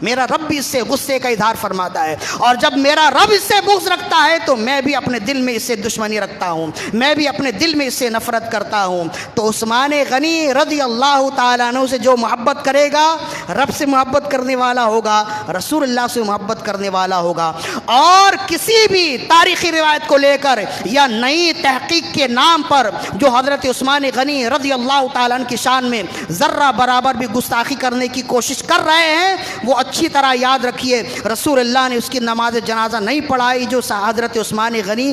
میرا رب بھی اس سے غصے کا اظہار فرماتا ہے، اور جب میرا رب اس سے بغض رکھتا ہے تو میں بھی اپنے دل میں اس سے دشمنی رکھتا ہوں، میں بھی اپنے دل میں اس سے نفرت کرتا ہوں۔ تو عثمان غنی رضی اللہ تعالیٰ عنہ سے جو محبت کرے گا رب سے محبت کرنے والا ہوگا، رسول اللہ سے محبت کرنے والا ہوگا، اور کسی بھی تاریخی روایت کو لے کر یا نئی تحقیق کے نام پر جو حضرت عثمان غنی رضی اللہ تعالیٰ عنہ کی شان میں ذرہ برابر بھی گستاخی کرنے کی کوشش کر رہے ہیں، وہ اچھی طرح یاد رکھیے رسول اللہ نے اس کی نماز جنازہ نہیں پڑھائی جو حضرت عثمان غنی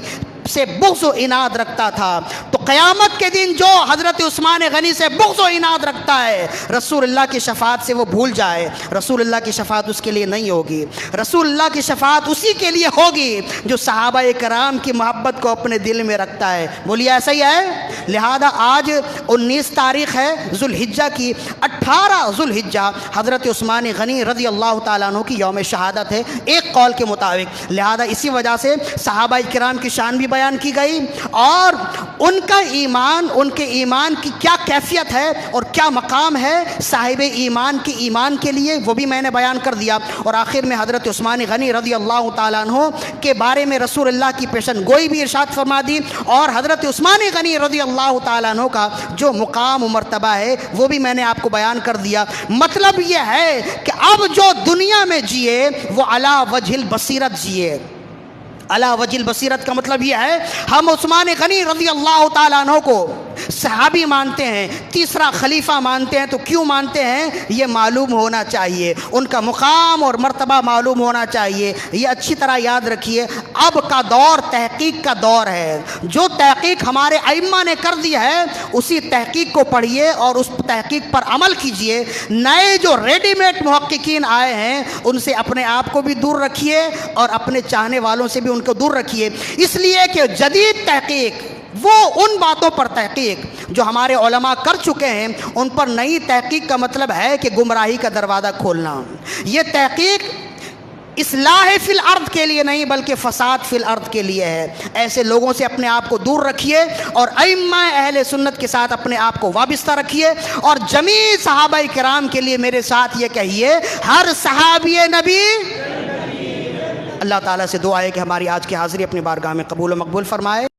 سے بغض و عناد رکھتا تھا۔ تو قیامت کے دن جو حضرت عثمان غنی سے بغض و عناد رکھتا ہے رسول اللہ کی شفاعت سے وہ بھول جائے، رسول اللہ کی شفاعت اس کے لیے نہیں ہوگی، رسول اللہ کی شفاعت اسی کے لیے ہوگی جو صحابہ کرام کی محبت کو اپنے دل میں رکھتا ہے۔ بولیے ایسا ہی ہے؟ لہذا آج 19 تاریخ ہے ذوالحجہ کی، 18 ذوالحجہ حضرت عثمان غنی رضی اللہ تعالیٰ عنہ کی یوم شہادت ہے ایک قول کے مطابق، لہذا اسی وجہ سے صحابہ کرام کی شان بھی بیان کی گئی، اور ان کا ایمان، ان کے ایمان کی کیا کیفیت ہے اور کیا مقام ہے صاحب ایمان کے ایمان کے لیے وہ بھی میں نے بیان کر دیا، اور آخر میں حضرت عثمان غنی رضی اللہ تعالیٰ عنہ کے بارے میں رسول اللہ کی پیشن گوئی بھی ارشاد فرما دی، اور حضرت عثمان غنی رضی اللہ تعالیٰ عنہ کا جو مقام و مرتبہ ہے وہ بھی میں نے آپ کو بیان کر دیا۔ مطلب یہ ہے کہ اب جو دنیا میں جیے وہ علی وجہ البصیرت جیے۔ علی وجہ البصیرت کا مطلب یہ ہے ہم عثمان غنی رضی اللہ تعالیٰ عنہ کو صحابی مانتے ہیں، تیسرا خلیفہ مانتے ہیں، تو کیوں مانتے ہیں یہ معلوم ہونا چاہیے، ان کا مقام اور مرتبہ معلوم ہونا چاہیے۔ یہ اچھی طرح یاد رکھیے، اب کا دور تحقیق کا دور ہے۔ جو تحقیق ہمارے ائمہ نے کر دی ہے اسی تحقیق کو پڑھیے اور اس تحقیق پر عمل کیجئے۔ نئے جو ریڈی میڈ محققین آئے ہیں ان سے اپنے آپ کو بھی دور رکھیے اور اپنے چاہنے والوں سے بھی ان کو دور رکھیے، اس لیے کہ جدید تحقیق وہ ان باتوں پر تحقیق جو ہمارے علماء کر چکے ہیں، ان پر نئی تحقیق کا مطلب ہے کہ گمراہی کا دروازہ کھولنا۔ یہ تحقیق اصلاح فی الارض کے لیے نہیں بلکہ فساد فی الارض کے لیے ہے۔ ایسے لوگوں سے اپنے آپ کو دور رکھیے اور ائمہ اہل سنت کے ساتھ اپنے آپ کو وابستہ رکھیے، اور جمیع صحابہ کرام کے لیے میرے ساتھ یہ کہیے، ہر صحابی نبی۔ اللہ تعالیٰ سے دعا ہے کہ ہماری آج کی حاضری اپنی بارگاہ میں قبول و مقبول فرمائے۔